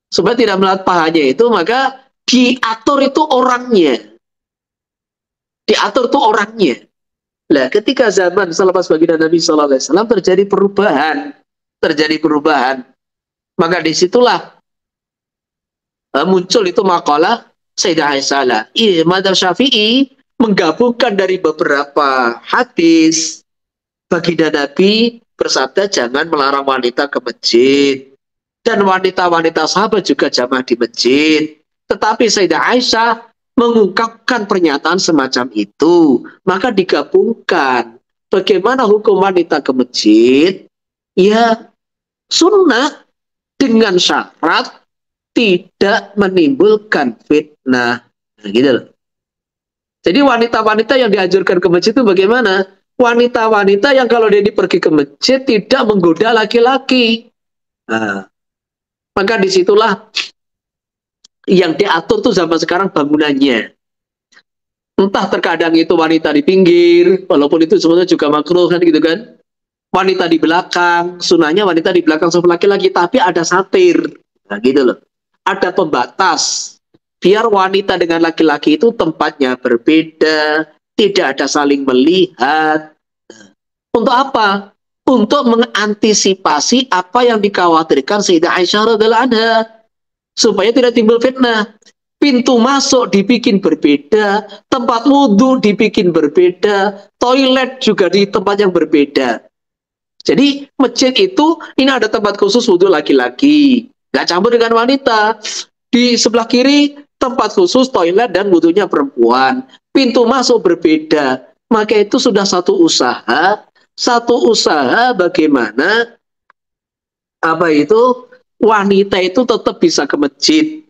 S2: Supaya tidak melihat pahanya itu, maka diatur itu orangnya. Diatur itu orangnya. Nah, ketika zaman selepas baginda Nabi SAW terjadi perubahan. Maka disitulah muncul itu makalah Sayyidah Aisyah. Madzhab Syafi'i menggabungkan dari beberapa hadis. Baginda Nabi bersabda jangan melarang wanita ke masjid. Dan wanita-wanita sahabat juga jamaah di masjid. Tetapi Sayyidah Aisyah mengungkapkan pernyataan semacam itu. Maka digabungkan. Bagaimana hukum wanita ke masjid? Ya sunnah dengan syarat tidak menimbulkan fitnah. Nah, gitu loh. Jadi wanita-wanita yang dianjurkan ke masjid itu bagaimana? Wanita-wanita yang kalau dia pergi ke masjid tidak menggoda laki-laki. Nah, maka disitulah yang diatur tuh zaman sekarang bangunannya. Entah terkadang itu wanita di pinggir, walaupun itu sebenarnya juga makruh kan gitu kan. Wanita di belakang, sunahnya wanita di belakang sama laki-laki, tapi ada satir. Nah, gitu loh. Ada pembatas. Biar wanita dengan laki-laki itu tempatnya berbeda, tidak ada saling melihat. Untuk apa? Untuk mengantisipasi apa yang dikhawatirkan Sayyidah Aisyah radhiyallahu anha, supaya tidak timbul fitnah. Pintu masuk dibikin berbeda, tempat wudhu dibikin berbeda, toilet juga di tempat yang berbeda. Jadi masjid itu ini ada tempat khusus wudhu laki-laki, nggak campur dengan wanita. Di sebelah kiri tempat khusus toilet dan wudhunya perempuan, pintu masuk berbeda, maka itu sudah satu usaha bagaimana wanita itu tetap bisa ke masjid,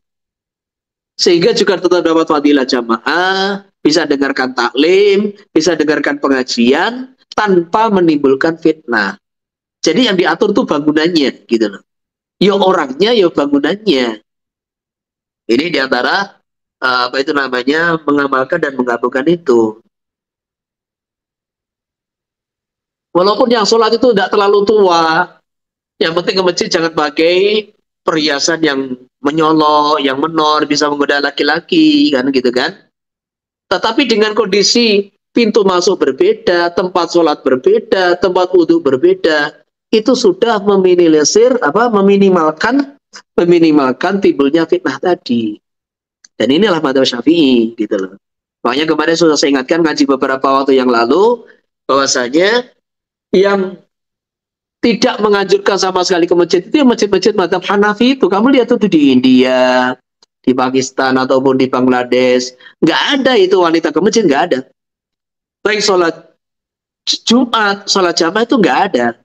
S2: sehingga juga tetap dapat fadilah jamaah, bisa dengarkan taklim, bisa dengarkan pengajian tanpa menimbulkan fitnah. Jadi yang diatur tuh bangunannya, gitu loh. Ya orangnya, ya bangunannya. Ini diantara mengamalkan dan mengabulkan itu. Walaupun yang sholat itu tidak terlalu tua, yang penting ke masjid jangan pakai perhiasan yang menyolok, yang menor, bisa menggoda laki-laki, kan gitu kan. Tetapi dengan kondisi pintu masuk berbeda, tempat sholat berbeda, tempat wudhu berbeda, itu sudah meminimalkan timbulnya fitnah tadi. Dan inilah madzhab Syafi'i, gitu loh. Makanya kemarin sudah saya ingatkan ngaji beberapa waktu yang lalu, bahwasanya yang tidak menganjurkan sama sekali ke masjid itu masjid-masjid madzhab Hanafi itu. Kamu lihat itu di India, di Pakistan ataupun di Bangladesh, nggak ada itu wanita ke masjid, nggak ada. Baik sholat Jumat, sholat jamaah itu nggak ada.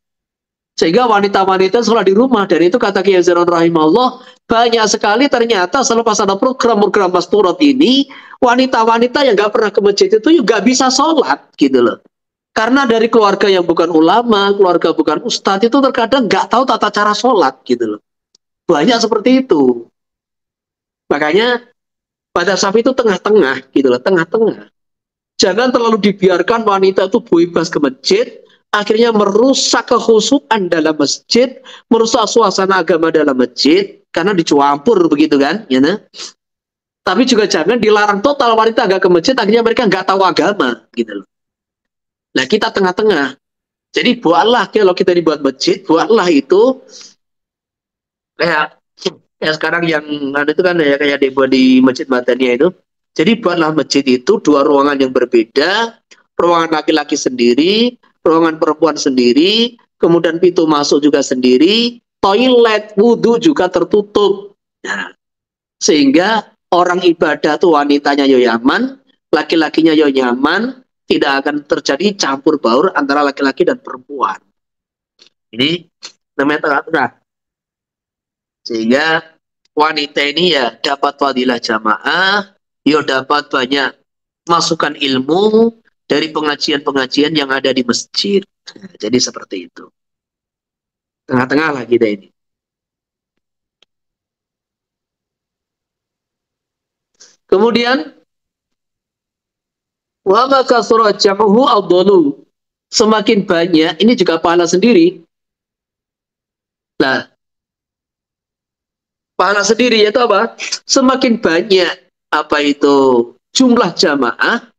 S2: Sehingga wanita-wanita sholat di rumah. Dan itu kata Kiai Zainul rahimahullah, banyak sekali ternyata selepas ada program-program masturat ini, wanita-wanita yang nggak pernah ke masjid itu juga bisa sholat, gitu loh. Karena dari keluarga yang bukan ulama, keluarga bukan ustadz, itu terkadang nggak tahu tata cara sholat, gitu loh. Banyak seperti itu. Makanya pada saat itu tengah-tengah, gitu loh, tengah-tengah. Jangan terlalu dibiarkan wanita itu bebas ke masjid, akhirnya merusak kekhusyuan dalam masjid, merusak suasana agama dalam masjid, karena dicampur begitu kan, ya nah? Tapi juga jangan dilarang total wanita nggak ke masjid, akhirnya mereka nggak tahu agama, gitu loh. Nah kita tengah-tengah. Jadi buatlah, kalau kita dibuat masjid, buatlah itu kayak sekarang yang ada itu kan ya, kayak dibuat di Masjid Madania itu. Jadi buatlah masjid itu dua ruangan yang berbeda, ruangan laki-laki sendiri, ruangan perempuan sendiri, kemudian pintu masuk juga sendiri, toilet, wudhu juga tertutup. Nah, sehingga orang ibadah tuh wanitanya yo nyaman, laki-lakinya yo nyaman, tidak akan terjadi campur baur antara laki-laki dan perempuan. Ini namanya tengah-tengah. Sehingga wanita ini ya dapat fadilah jamaah, ya dapat banyak masukan ilmu dari pengajian-pengajian yang ada di masjid. Nah, jadi seperti itu. Tengah-tengah lah kita ini. Kemudian wa maka surat jam'uhu afdalu. Semakin banyak, ini juga pahala sendiri. Nah, pahala sendiri yaitu apa? Semakin banyak jumlah jamaah,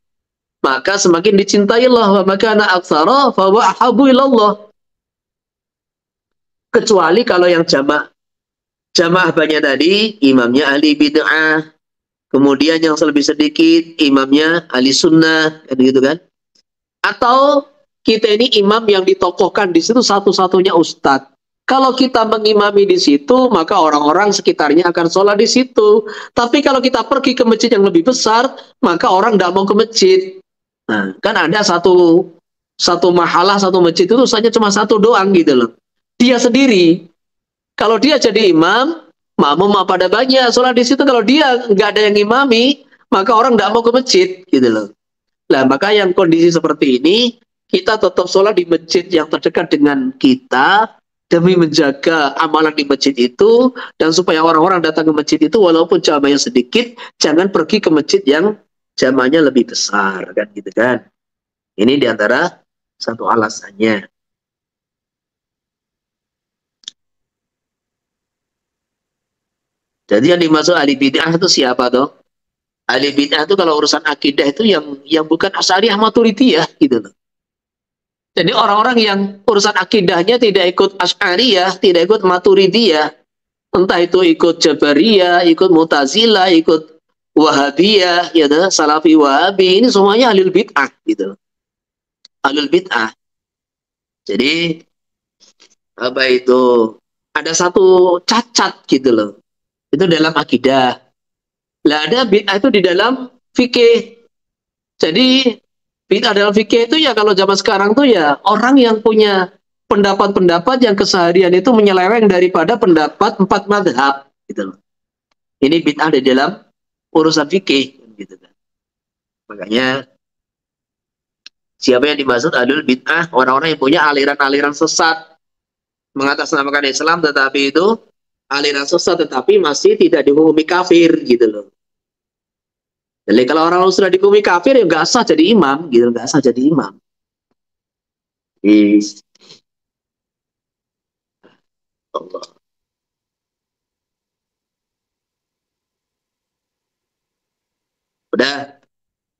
S2: maka semakin dicintai Allah. Wa makana aktsara fa huwa ahabbu ilallah. Kecuali kalau yang jamaah banyak tadi, imamnya ahli bid'ah, kemudian yang lebih sedikit imamnya ahli sunnah, kan gitu kan? Atau kita ini imam yang ditokohkan di situ satu-satunya ustadz. Kalau kita mengimami di situ, maka orang-orang sekitarnya akan sholat di situ. Tapi kalau kita pergi ke masjid yang lebih besar, maka orang tidak mau ke masjid. Nah, kan ada satu mahalah, satu masjid itu hanya cuma satu doang gitu loh. Dia sendiri. Kalau dia jadi imam, makmum pada banyak sholat di situ. Kalau dia nggak ada yang imami, maka orang tidak mau ke masjid gitu loh. Nah, maka yang kondisi seperti ini, kita tetap sholat di masjid yang terdekat dengan kita, demi menjaga amalan di masjid itu, dan supaya orang-orang datang ke masjid itu walaupun jamaahnya sedikit, jangan pergi ke masjid yang jamaahnya lebih besar, kan gitu kan. Ini diantara satu alasannya. Jadi yang dimaksud ahli bid'ah itu siapa toh? Ahli bid'ah itu kalau urusan akidah itu yang bukan Asy'ariyah Maturidiyah gitu loh. Jadi orang-orang yang urusan akidahnya tidak ikut Asy'ariyah, tidak ikut Maturidiyah, entah itu ikut Jabariyah, ikut Mu'tazilah, ikut Wahabiyah, ya dah, Salafi Wahabi, ini semuanya ahlul bid'ah gitu. Ahlul bid'ah. Jadi ada satu cacat gitu loh. Itu dalam akidah. Lah ada bid'ah itu di dalam fikih. Jadi bid'ah dalam fikih itu ya kalau zaman sekarang tuh ya orang yang punya pendapat-pendapat yang keseharian itu menyeleweng daripada pendapat 4 mazhab gitu loh. Ini bid'ah di dalam urusan fikih gitu kan. Makanya siapa yang dimaksud adalah bid'ah, orang-orang yang punya aliran-aliran sesat mengatasnamakan Islam tetapi itu aliran sesat tetapi masih tidak dihukumi kafir gitu loh. Jadi kalau orang sudah dihukumi kafir ya nggak sah jadi imam gitu, nggak sah jadi imam. Allah. Udah,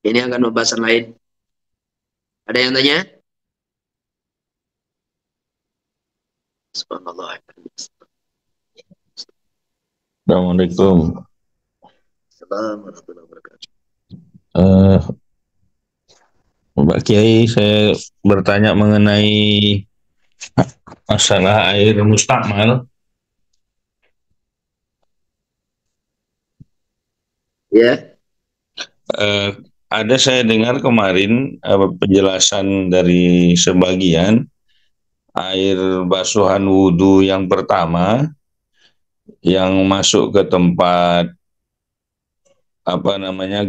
S2: ini akan pembahasan lain. Ada yang tanya? Subhanallah.
S8: Assalamualaikum.
S2: Assalamualaikum warahmatullahi wabarakatuh.
S8: Mbak Kiai, saya bertanya mengenai masalah air mustakmal.
S2: Ya.
S8: Ada saya dengar kemarin penjelasan dari sebagian air basuhan wudhu yang pertama yang masuk ke tempat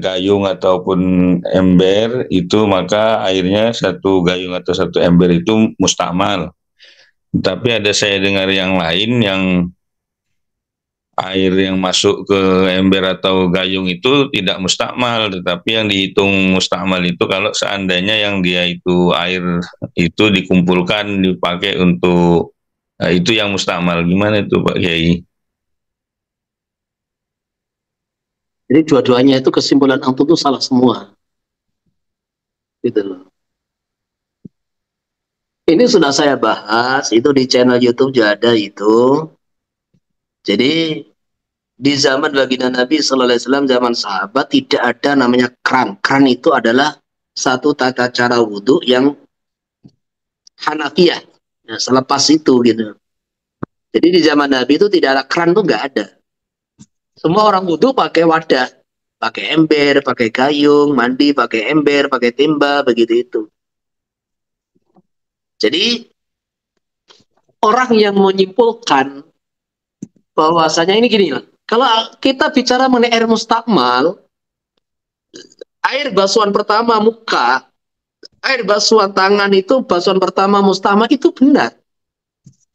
S8: gayung ataupun ember itu, maka airnya satu gayung atau satu ember itu mustakmal. Tapi ada saya dengar yang lain yang air yang masuk ke ember atau gayung itu tidak mustakmal, tetapi yang dihitung mustakmal itu kalau seandainya yang dia itu air itu dikumpulkan dipakai untuk itu yang mustakmal. Gimana itu Pak Kiai?
S2: Jadi dua-duanya itu kesimpulan antum itu salah semua. Gitu loh. Ini sudah saya bahas, itu di channel YouTube juga ada itu. Jadi di zaman baginda Nabi Sallallahu Alaihi Wasallam, zaman sahabat tidak ada namanya kran. Kran itu adalah satu tata cara wudhu yang Hanafiyah. Nah, selepas itu gitu. Jadi di zaman Nabi itu tidak ada kran, tuh nggak ada. Semua orang wudhu pakai wadah, pakai ember, pakai gayung, mandi pakai ember, pakai timba, begitu itu. Jadi orang yang menyimpulkan bahwasanya ini gini lah. Kalau kita bicara mengenai air mustakmal, air basuhan pertama muka, air basuhan tangan itu basuhan pertama mustakmal itu benar.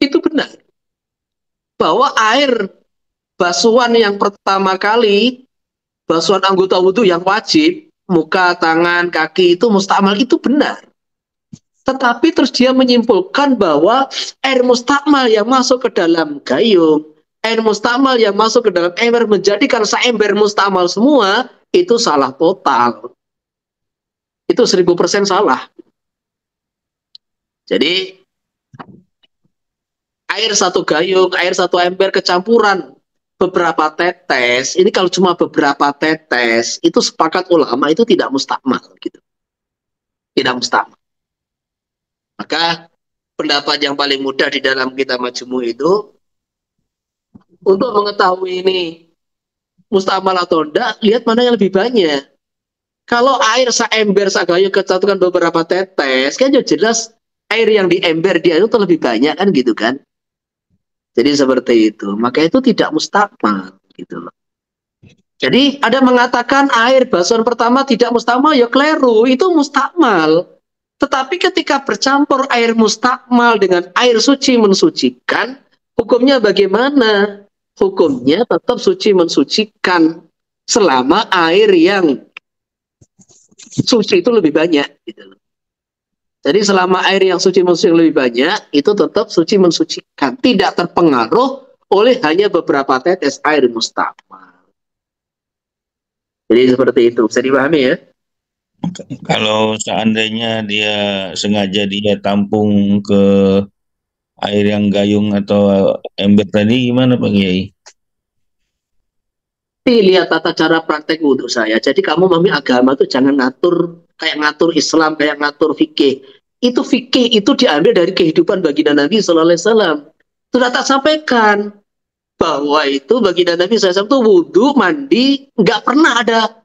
S2: Itu benar. Bahwa air basuhan yang pertama kali, basuhan anggota wudhu yang wajib, muka, tangan, kaki itu mustakmal itu benar. Tetapi terus dia menyimpulkan bahwa air mustakmal yang masuk ke dalam gayung, air mustakmal yang masuk ke dalam ember menjadikan seember mustakmal semua, itu salah total. Itu 1000% salah. Jadi air satu gayung, air satu ember kecampuran beberapa tetes, ini kalau cuma beberapa tetes, itu sepakat ulama itu tidak mustakmal gitu. Tidak mustakmal. Maka pendapat yang paling mudah di dalam kitab Majmu' itu untuk mengetahui ini mustakmal atau tidak, lihat mana yang lebih banyak. Kalau air seember sagayung kecampuran beberapa tetes, kan jelas air yang di ember dia itu lebih banyak kan gitu kan. Jadi seperti itu. Maka itu tidak mustakmal gitu loh. Jadi ada mengatakan air basuhan pertama tidak mustakmal, ya keliru, itu mustakmal. Tetapi ketika bercampur air mustakmal dengan air suci mensucikan, hukumnya bagaimana? Hukumnya tetap suci mensucikan selama air yang suci itu lebih banyak gitu loh. Jadi selama air yang suci mensucikan lebih banyak, itu tetap suci mensucikan. Tidak terpengaruh oleh hanya beberapa tetes air mustakmal. Jadi seperti itu. Bisa dipahami ya?
S8: Kalau seandainya dia sengaja dia tampung ke air yang gayung atau ember tadi, gimana Pak Kiai?
S2: Lihat tata cara praktek wudhu saya. Jadi kamu memahami agama itu jangan ngatur, kayak ngatur Islam, kayak ngatur fikih. Itu fikih itu diambil dari kehidupan baginda Nabi Sallallahu Alaihi Wasallam. Sudah tak sampaikan bahwa itu baginda Nabi SAW itu wudhu, mandi, nggak pernah ada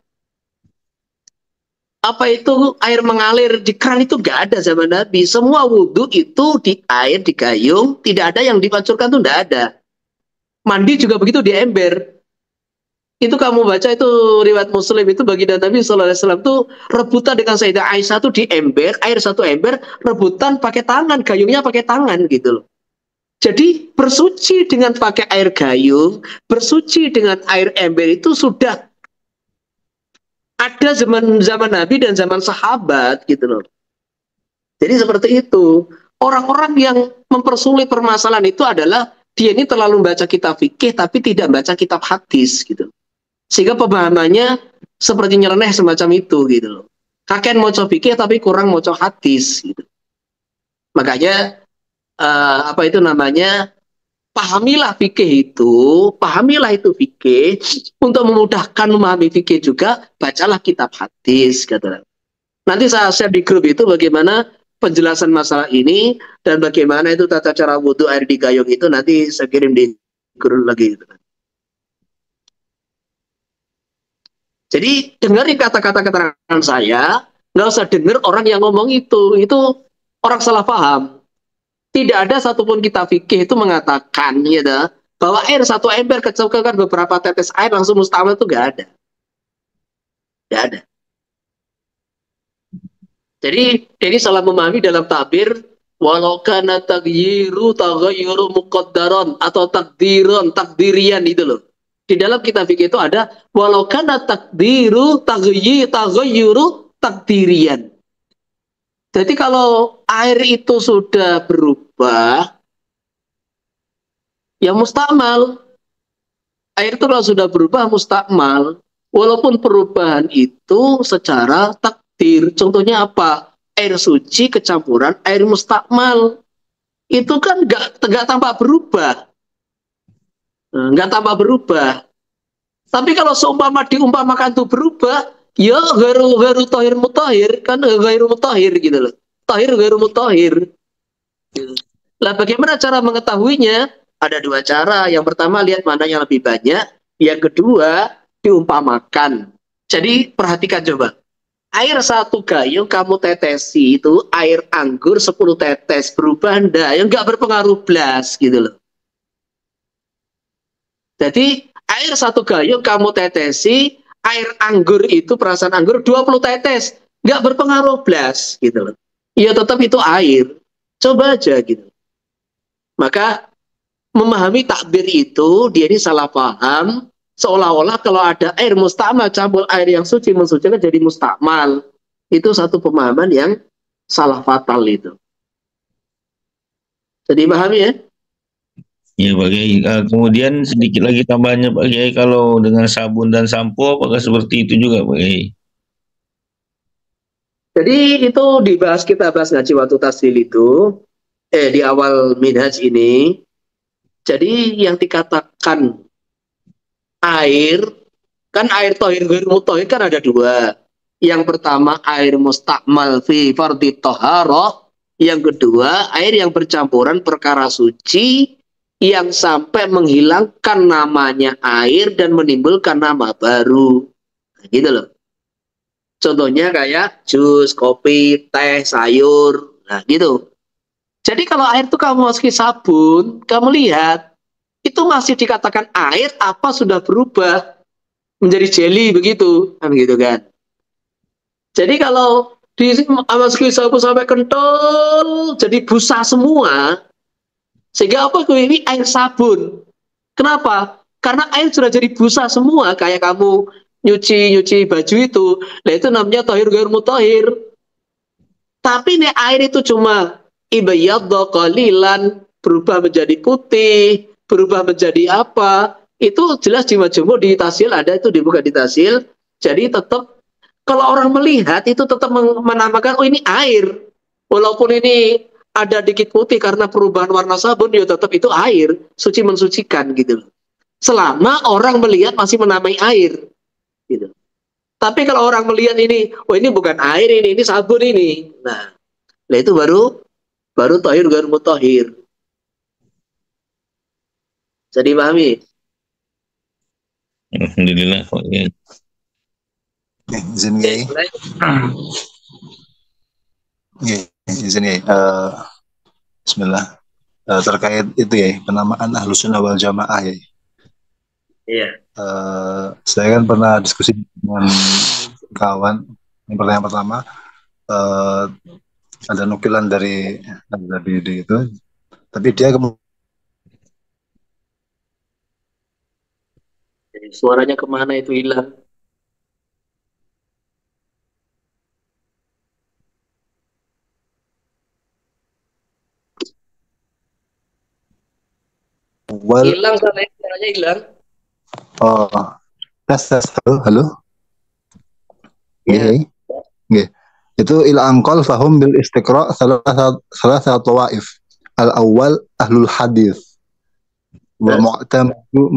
S2: apa itu air mengalir di keran, itu nggak ada zaman Nabi. Semua wudhu itu di air, di gayung, tidak ada yang dipancurkan, tuh nggak ada. Mandi juga begitu, di ember. Itu kamu baca itu riwayat Muslim, itu baginda Nabi SAW tuh rebutan dengan Sayyidah Aisyah tuh di ember, air satu ember, rebutan pakai tangan, gayungnya pakai tangan gitu loh. Jadi bersuci dengan pakai air gayung, bersuci dengan air ember itu sudah ada zaman Nabi dan zaman sahabat gitu loh. Jadi seperti itu. Orang-orang yang mempersulit permasalahan itu adalah dia ini terlalu membaca kitab fikih tapi tidak baca kitab hadis gitu. Sehingga pemahamannya seperti nyeleneh semacam itu gitu loh. Kakek mau coba fikih tapi kurang mau coba hadis gitu. Makanya apa itu namanya? Pahamilah itu fikih, untuk memudahkan memahami fikih juga bacalah kitab hadis kata. Nanti saya share di grup itu bagaimana penjelasan masalah ini dan bagaimana itu tata cara wudhu air di gayung itu, nanti saya kirim di grup lagi gitu. Jadi dengerin kata-kata keterangan saya, nggak usah denger orang yang ngomong itu orang salah paham. Tidak ada satupun kitab fikih itu mengatakan gitu, bahwa air satu ember kecilkan beberapa tetes air langsung mustamal, itu nggak ada. Nggak ada. Jadi salah memahami dalam takbir, walau kana taghyiru muqaddaron atau takdirian itu loh. Di dalam kitab fikih itu ada walau kana taghyuru takdirian. Jadi kalau air itu sudah berubah, ya mustakmal. Air itu kalau sudah berubah mustakmal, walaupun perubahan itu secara takdir. Contohnya apa? Air suci kecampuran air mustakmal. Itu kan nggak tampak berubah. Nggak tampak berubah. Tapi kalau seumpama diumpamakan itu berubah, ya gharu tahir mutahhir, kan ghairu mutahhir gitu loh. Tahir ghairu mutahhir. Gitu. Lah bagaimana cara mengetahuinya? Ada dua cara. Yang pertama lihat mana yang lebih banyak. Yang kedua diumpamakan. Jadi perhatikan coba. Air satu gayung kamu tetesi itu air anggur 10 tetes, berubah enggak? Yang enggak berpengaruh blas gitu loh. Jadi air satu gayung kamu tetesi, air anggur itu perasan anggur 20 tetes, nggak berpengaruh blas gitu loh. Ya tetap itu air. Coba aja gitu. Maka memahami takbir itu dia ini salah paham, seolah-olah kalau ada air mustakmal campur air yang suci mensucikan jadi mustakmal. Itu satu pemahaman yang salah fatal itu. Jadi pahami ya?
S8: Ya Pak Kiai, kemudian sedikit lagi tambahannya Pak Kiai, kalau dengan sabun dan sampo apakah seperti itu juga Pak Kiai?
S2: Jadi itu kita bahas ngaji waktu tasdil itu, di awal minhaj ini. Jadi yang dikatakan air, kan air tohir ghairu mutahhir kan ada dua. Yang pertama air mustakmal fi fardhi thaharah, yang kedua air yang bercampuran perkara suci yang sampai menghilangkan namanya air dan menimbulkan nama baru. Nah, gitu loh. Contohnya kayak jus, kopi, teh, sayur. Nah gitu. Jadi kalau air itu kamu masukin sabun, kamu lihat, itu masih dikatakan air apa sudah berubah menjadi jelly begitu. Kan gitu kan. Jadi kalau dimasukin sabun sampai kental, jadi busa semua, sehingga apa ini air sabun. Kenapa? Karena air sudah jadi busa semua, kayak kamu nyuci baju itu. Nah itu namanya tahir ghairu mutahhir. Tapi nih air itu cuma ibayyadha qalilan, berubah menjadi putih, berubah menjadi apa? Itu jelas di majmu' di tasil ada itu, dibuka di tasil. Jadi tetap kalau orang melihat itu tetap menamakan oh ini air. Walaupun ini ada dikit putih karena perubahan warna sabun, ya tetap itu air, suci mensucikan gitu. Selama orang melihat masih menamai air, gitu. Tapi kalau orang melihat ini, oh ini bukan air ini sabun ini. Nah itu baru tahir ghairu mutahhir. Jadi pahami?
S8: Alhamdulillah. Ya.
S7: Izin Kiai. Izin Kiai. Bismillah. Terkait itu ya, penamaan Ahlus Sunnah wal Jamaah ya.
S2: Iya.
S7: Saya kan pernah diskusi dengan kawan. Yang pertama, ada nukilan dari itu, tapi dia
S2: Suaranya kemana itu hilang? Hilang suaranya hilang.
S7: Oh, tes. Halo.
S2: Ya.
S7: Yeah. Itu ila angkol fahum bil istiqra salah satu waif. Al-awwal ahlul hadis. Wa mu'tamadu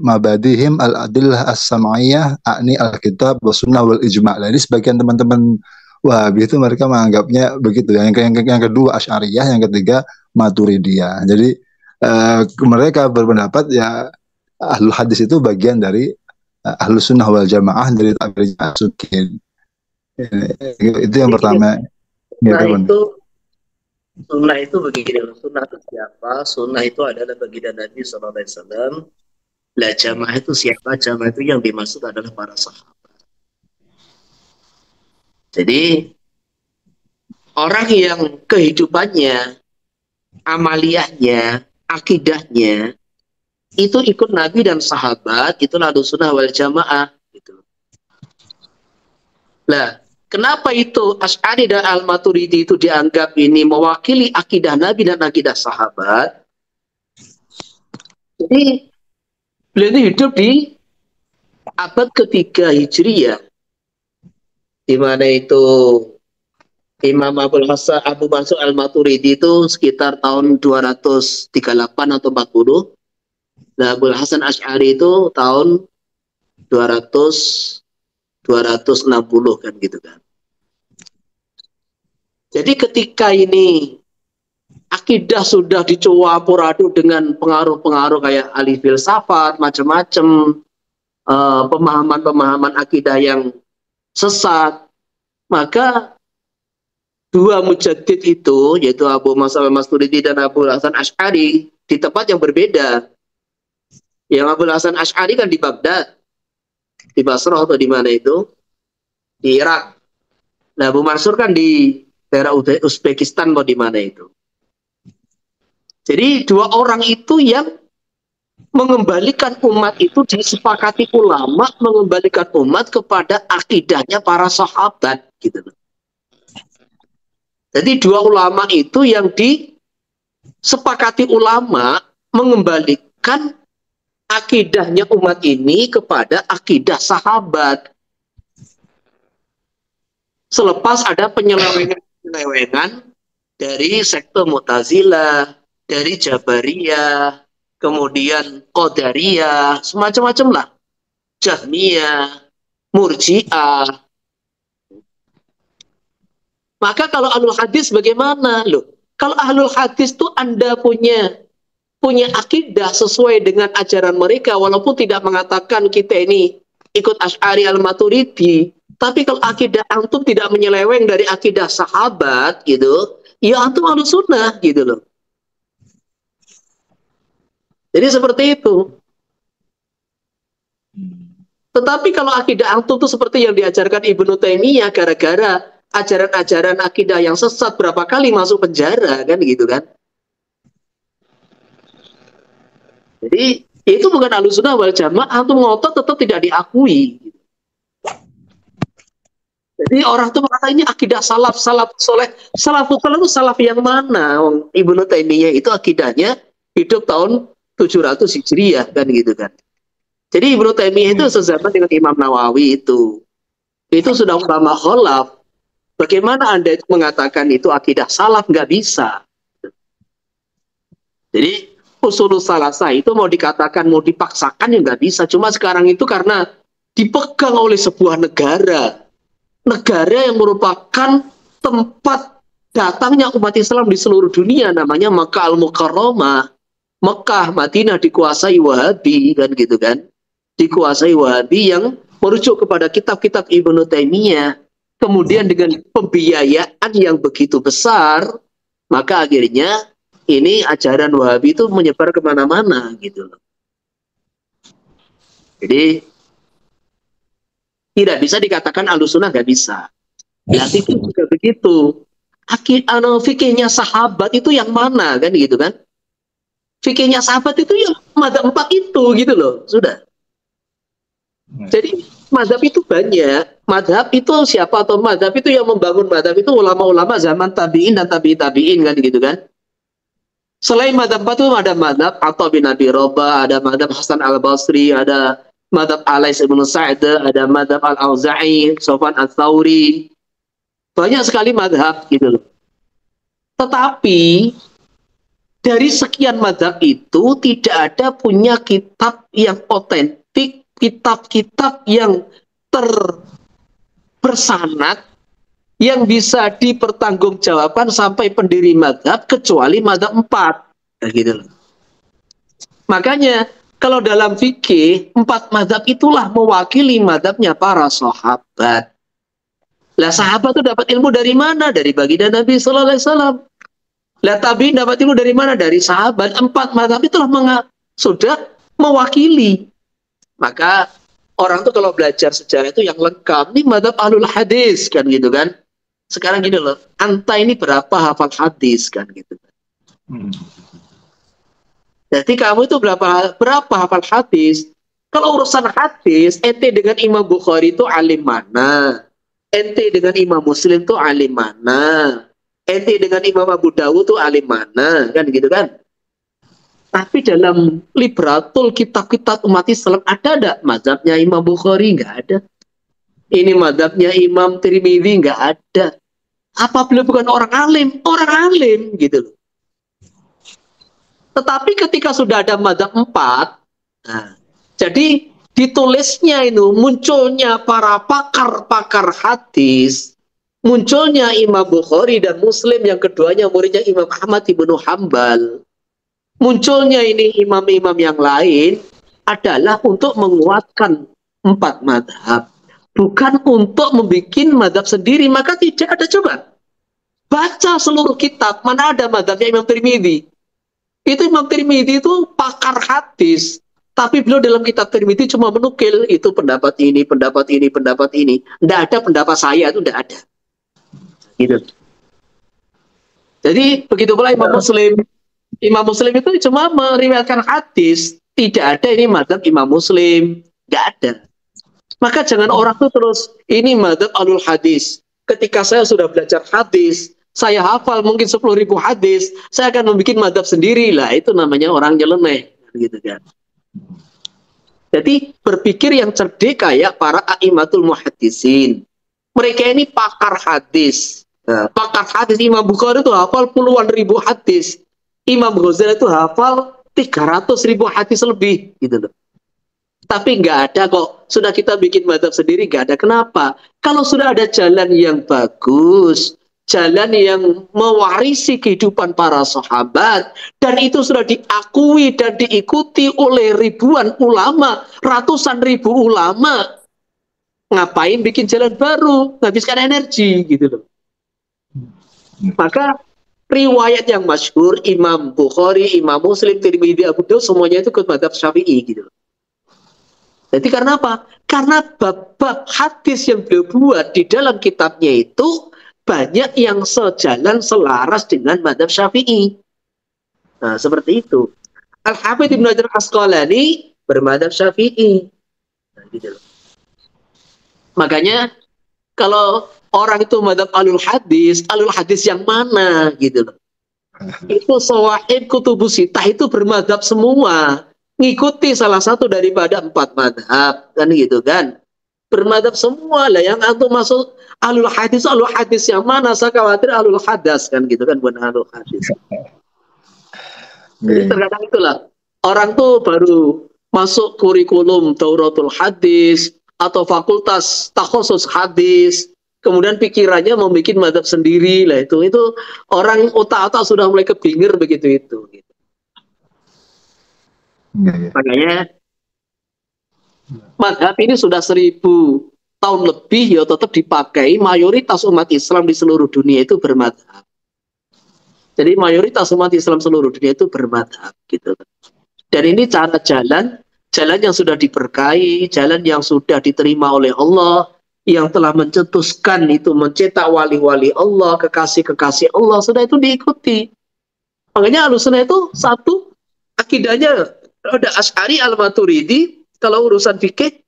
S7: mabadihim al-adillah as-sam'iyah a'ni al-kitab wa sunnah wal ijma'. Jadi sebagian teman-teman Wahabi itu mereka menganggapnya begitu. Yang kedua Asy'ariyah, yang ketiga Maturidiyah. Jadi mereka berpendapat ya ahlul hadis itu bagian dari ahlus sunnah wal jamaah dari takbirnya Sukin. Itu yang pertama.
S2: Sunnah itu begini. Sunnah itu siapa? Sunnah itu adalah baginda Nabi SAW. Lah jamaah itu siapa? Jamaah itu yang dimaksud adalah para sahabat. Jadi orang yang kehidupannya, amaliyahnya, akidahnya itu ikut Nabi dan sahabat, itu Ahlus Sunnah wal Jamaah gitu. Lah, kenapa itu Asy'ari dan Al-Maturidi itu dianggap ini mewakili akidah Nabi dan akidah sahabat? Jadi beliau itu hidup di abad ketiga Hijriyah, di mana itu Imam Abu Mansur Al-Maturidi itu sekitar tahun 238 atau 40. Nah, Abul Hasan Asy'ari itu tahun 260 kan gitu kan. Jadi ketika ini akidah sudah dicampur aduk dengan pengaruh-pengaruh kayak ahli filsafat, macam-macam pemahaman-pemahaman akidah yang sesat, maka dua mujaddid itu, yaitu Abu Mansur Al-Maturidi dan Abu Hasan Asy'ari, di tempat yang berbeda. Yang Abu Hasan Asy'ari kan di Baghdad, di Basrah atau di mana itu, di Irak. Nah, Abu Mansur kan di daerah Uzbekistan atau di mana itu. Jadi dua orang itu yang mengembalikan umat itu, disepakati ulama mengembalikan umat kepada akidahnya para sahabat gitu. Jadi dua ulama itu yang disepakati ulama mengembalikan akidahnya umat ini kepada akidah sahabat. Selepas ada penyelewengan dari sekte Mu'tazilah, dari Jabariyah, kemudian Qadariyah, semacam-macam lah. Jahmiyah, Murji'ah. Maka kalau ahlul hadis bagaimana? Loh, kalau ahlul hadis itu Anda punya akidah sesuai dengan ajaran mereka, walaupun tidak mengatakan kita ini ikut Asy'ari Al-Maturidi, tapi kalau akidah antum tidak menyeleweng dari akidah sahabat gitu, ya antum Ahlus Sunnah gitu loh. Jadi seperti itu. Tetapi kalau akidah antum itu seperti yang diajarkan Ibnu Taimiyah, gara-gara ajaran-ajaran akidah yang sesat berapa kali masuk penjara kan gitu kan. Jadi itu bukan Ahlus Sunnah wal Jamaah, antum ngotot tetap tidak diakui. Jadi orang itu berkata ini akidah salaf soleh. Salafus soleh itu salaf yang mana? Ibnu Taimiyah itu akidahnya hidup tahun 700 Hijriyah kan gitu kan. Jadi Ibnu Taimiyah itu sezaman dengan Imam Nawawi itu sudah ulama khalaf. Bagaimana Anda itu mengatakan itu akidah salaf? Nggak bisa. Jadi usulus salasah itu mau dikatakan, mau dipaksakan ya nggak bisa. Cuma sekarang itu karena dipegang oleh sebuah negara yang merupakan tempat datangnya umat Islam di seluruh dunia, namanya Makkah Al-Mukarramah. Mekah, Madinah dikuasai Wahabi kan gitu kan. dikuasai Wahabi yang merujuk kepada kitab-kitab Ibnu Taimiyah, kemudian dengan pembiayaan yang begitu besar, maka akhirnya ini ajaran Wahabi itu menyebar kemana-mana gitu loh. Jadi tidak bisa dikatakan Ahlussunnah nggak bisa. Nah, fikih juga begitu. Fikihnya sahabat itu yang mana kan gitu kan? Fikihnya sahabat itu yang madzhab 4 itu gitu loh, sudah. Jadi madzhab itu banyak. Madzhab itu siapa atau madzhab itu yang membangun madzhab itu ulama-ulama zaman tabi'in dan tabi'in kan gitu kan. Selain madzhab 4 itu ada madzhab Atha bin Abi Rabah, ada madzhab Hasan al-Basri, ada madzhab Alais ibn Sa'd, ada madzhab Al-Auza'i, Sufyan Ats-Tsauri. Banyak sekali madzhab gitu loh. Tetapi dari sekian madzhab itu tidak ada punya kitab yang otentik, kitab-kitab yang bersanad yang bisa dipertanggungjawabkan sampai pendiri madzhab kecuali madzhab 4. Nah, gitu loh. Makanya kalau dalam fikih 4 madzhab itulah mewakili madzhabnya para sahabat. Lah sahabat itu dapat ilmu dari mana? Dari baginda Nabi sallallahu alaihi wasallam. Lah tabi'in dapat ilmu dari mana? Dari sahabat. 4 madzhab itulah sudah mewakili. Maka orang tuh kalau belajar sejarah itu yang lengkap. Ini madzhab ahlul hadis kan gitu kan. Sekarang gini loh, anta ini berapa hafal hadis kan gitu. Jadi kamu itu berapa hafal hadis? Kalau urusan hadis, ente dengan Imam Bukhari itu alim mana? Ente dengan Imam Muslim itu alim mana? Ente dengan Imam Abu Dawud itu alim mana? Kan gitu kan? Tapi dalam libratul kitab-kitab umat Islam ada enggak mazhabnya Imam Bukhari? Enggak ada. Ini mazhabnya Imam Tirmidzi? Enggak ada. Apa beliau bukan orang alim? Orang alim gitu loh. Tetapi ketika sudah ada mazhab 4, nah, jadi ditulisnya itu munculnya para pakar-pakar hadis, munculnya Imam Bukhari dan Muslim yang keduanya muridnya Imam Ahmad ibnu Hambal, munculnya ini imam-imam yang lain adalah untuk menguatkan 4 madhab, bukan untuk membuat madhab sendiri. Maka tidak ada, coba baca seluruh kitab, mana ada madhabnya Imam Tirmidzi. Itu Imam Tirmidzi itu pakar hadis, tapi beliau dalam kitab Tirmidzi cuma menukil itu pendapat ini, pendapat ini, pendapat ini. Tidak ada pendapat saya, itu tidak ada. Gitu. Jadi begitu pula Imam Muslim. Imam Muslim itu cuma meriwayatkan hadis, tidak ada ini mazhab Imam Muslim, tidak ada. Maka jangan orang tuh terus ini mazhab alul hadis. Ketika saya sudah belajar hadis, saya hafal mungkin 10.000 hadis, saya akan membuat mazhab sendiri lah. Itu namanya orang nyeleneh, gitu kan. Jadi berpikir yang cerdik kayak para a'immatul muhaddisin. Mereka ini pakar hadis. Nah, pakar hadis Imam Bukhari itu hafal puluhan ribu hadis. Imam Ghazali itu hafal 300.000 hadis lebih, gitu loh. Tapi nggak ada kok. Sudah kita bikin mazhab sendiri, nggak ada. Kenapa? Kalau sudah ada jalan yang bagus, jalan yang mewarisi kehidupan para sahabat, dan itu sudah diakui dan diikuti oleh ribuan ulama, ratusan ribu ulama, ngapain bikin jalan baru, menghabiskan energi gitu loh. Maka riwayat yang masyhur Imam Bukhari, Imam Muslim, Tirmidzi, Abu Dawud semuanya itu ikut mazhab Syafi'i gitu loh. Jadi karena apa? Karena bab-bab hadis yang beliau buat di dalam kitabnya itu banyak yang sejalan selaras dengan mazhab Syafi'i. Nah, seperti itu. Al-Hafidz Ibnu Hajar Asqalani bermadzhab Syafi'i. Nah, gitu loh. Makanya kalau orang itu mazhab alul hadis yang mana gitu loh. Itu Shawahid Kutubus Sittah itu bermadzhab semua. Ngikuti salah satu daripada 4 madhab kan gitu kan, bermadhab semua lah. Yang antum masuk alul hadis yang mana? Saya khawatir alul hadas kan gitu kan, bukan alul hadis. Jadi terkadang itulah orang tuh baru masuk kurikulum Dauratul Hadis atau fakultas takhusus hadis, kemudian pikirannya mau bikin madhab sendiri lah. Itu orang otak-otak sudah mulai kebingur begitu itu gitu. Makanya Madhab ini sudah 1000 tahun lebih ya tetap dipakai. Mayoritas umat Islam di seluruh dunia itu bermadhab. Jadi mayoritas umat Islam seluruh dunia itu bermadhab gitu. Dan ini cara jalan yang sudah diberkahi, jalan yang sudah diterima oleh Allah, yang telah mencetuskan itu, mencetak wali-wali Allah, kekasih-kekasih Allah, sudah itu diikuti. Makanya Ahlussunnah itu satu akidahnya ada Asy'ari Al-Maturidi. Kalau urusan fikih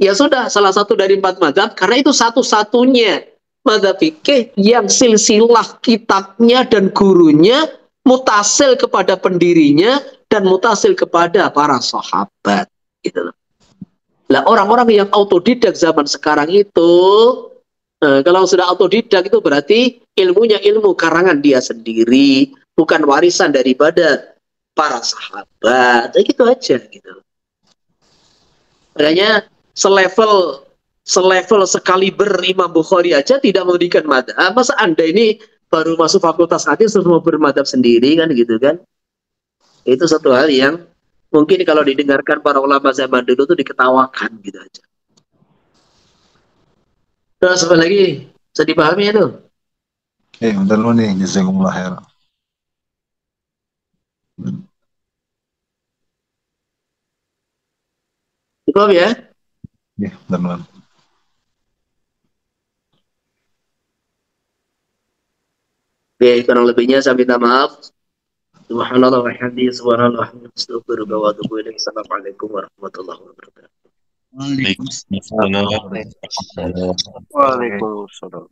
S2: ya sudah salah satu dari 4 mazhab, karena itu satu-satunya mazhab fikih yang silsilah kitabnya dan gurunya mutasil kepada pendirinya dan mutasil kepada para sahabat gitu loh. Lah orang-orang yang autodidak zaman sekarang itu kalau sudah autodidak itu berarti ilmunya ilmu karangan dia sendiri, bukan warisan daripada para sahabat. Ya gitu aja gitu. Makanya selevel sekaliber Imam Bukhari aja tidak memberikan madhab. Masa Anda ini baru masuk fakultas hadis terus mau bermadhab sendiri kan gitu kan? Itu satu hal yang mungkin kalau didengarkan para ulama zaman dulu tuh diketawakan gitu aja. Terus apa lagi? Bisa dipahami itu?
S7: Udah lu nih, jazakumullah khair.
S2: Cukup ya?
S7: Ya, benar.
S2: Oke, kurang lebihnya saya minta maaf. Subhanallah wa bihamdihi, subhanallah wa bihamdihi, astaghfirullah wa atubu ilaih. Assalamualaikum warahmatullahi wabarakatuh.
S8: Waalaikumsalam.
S4: Waalaikumsalam.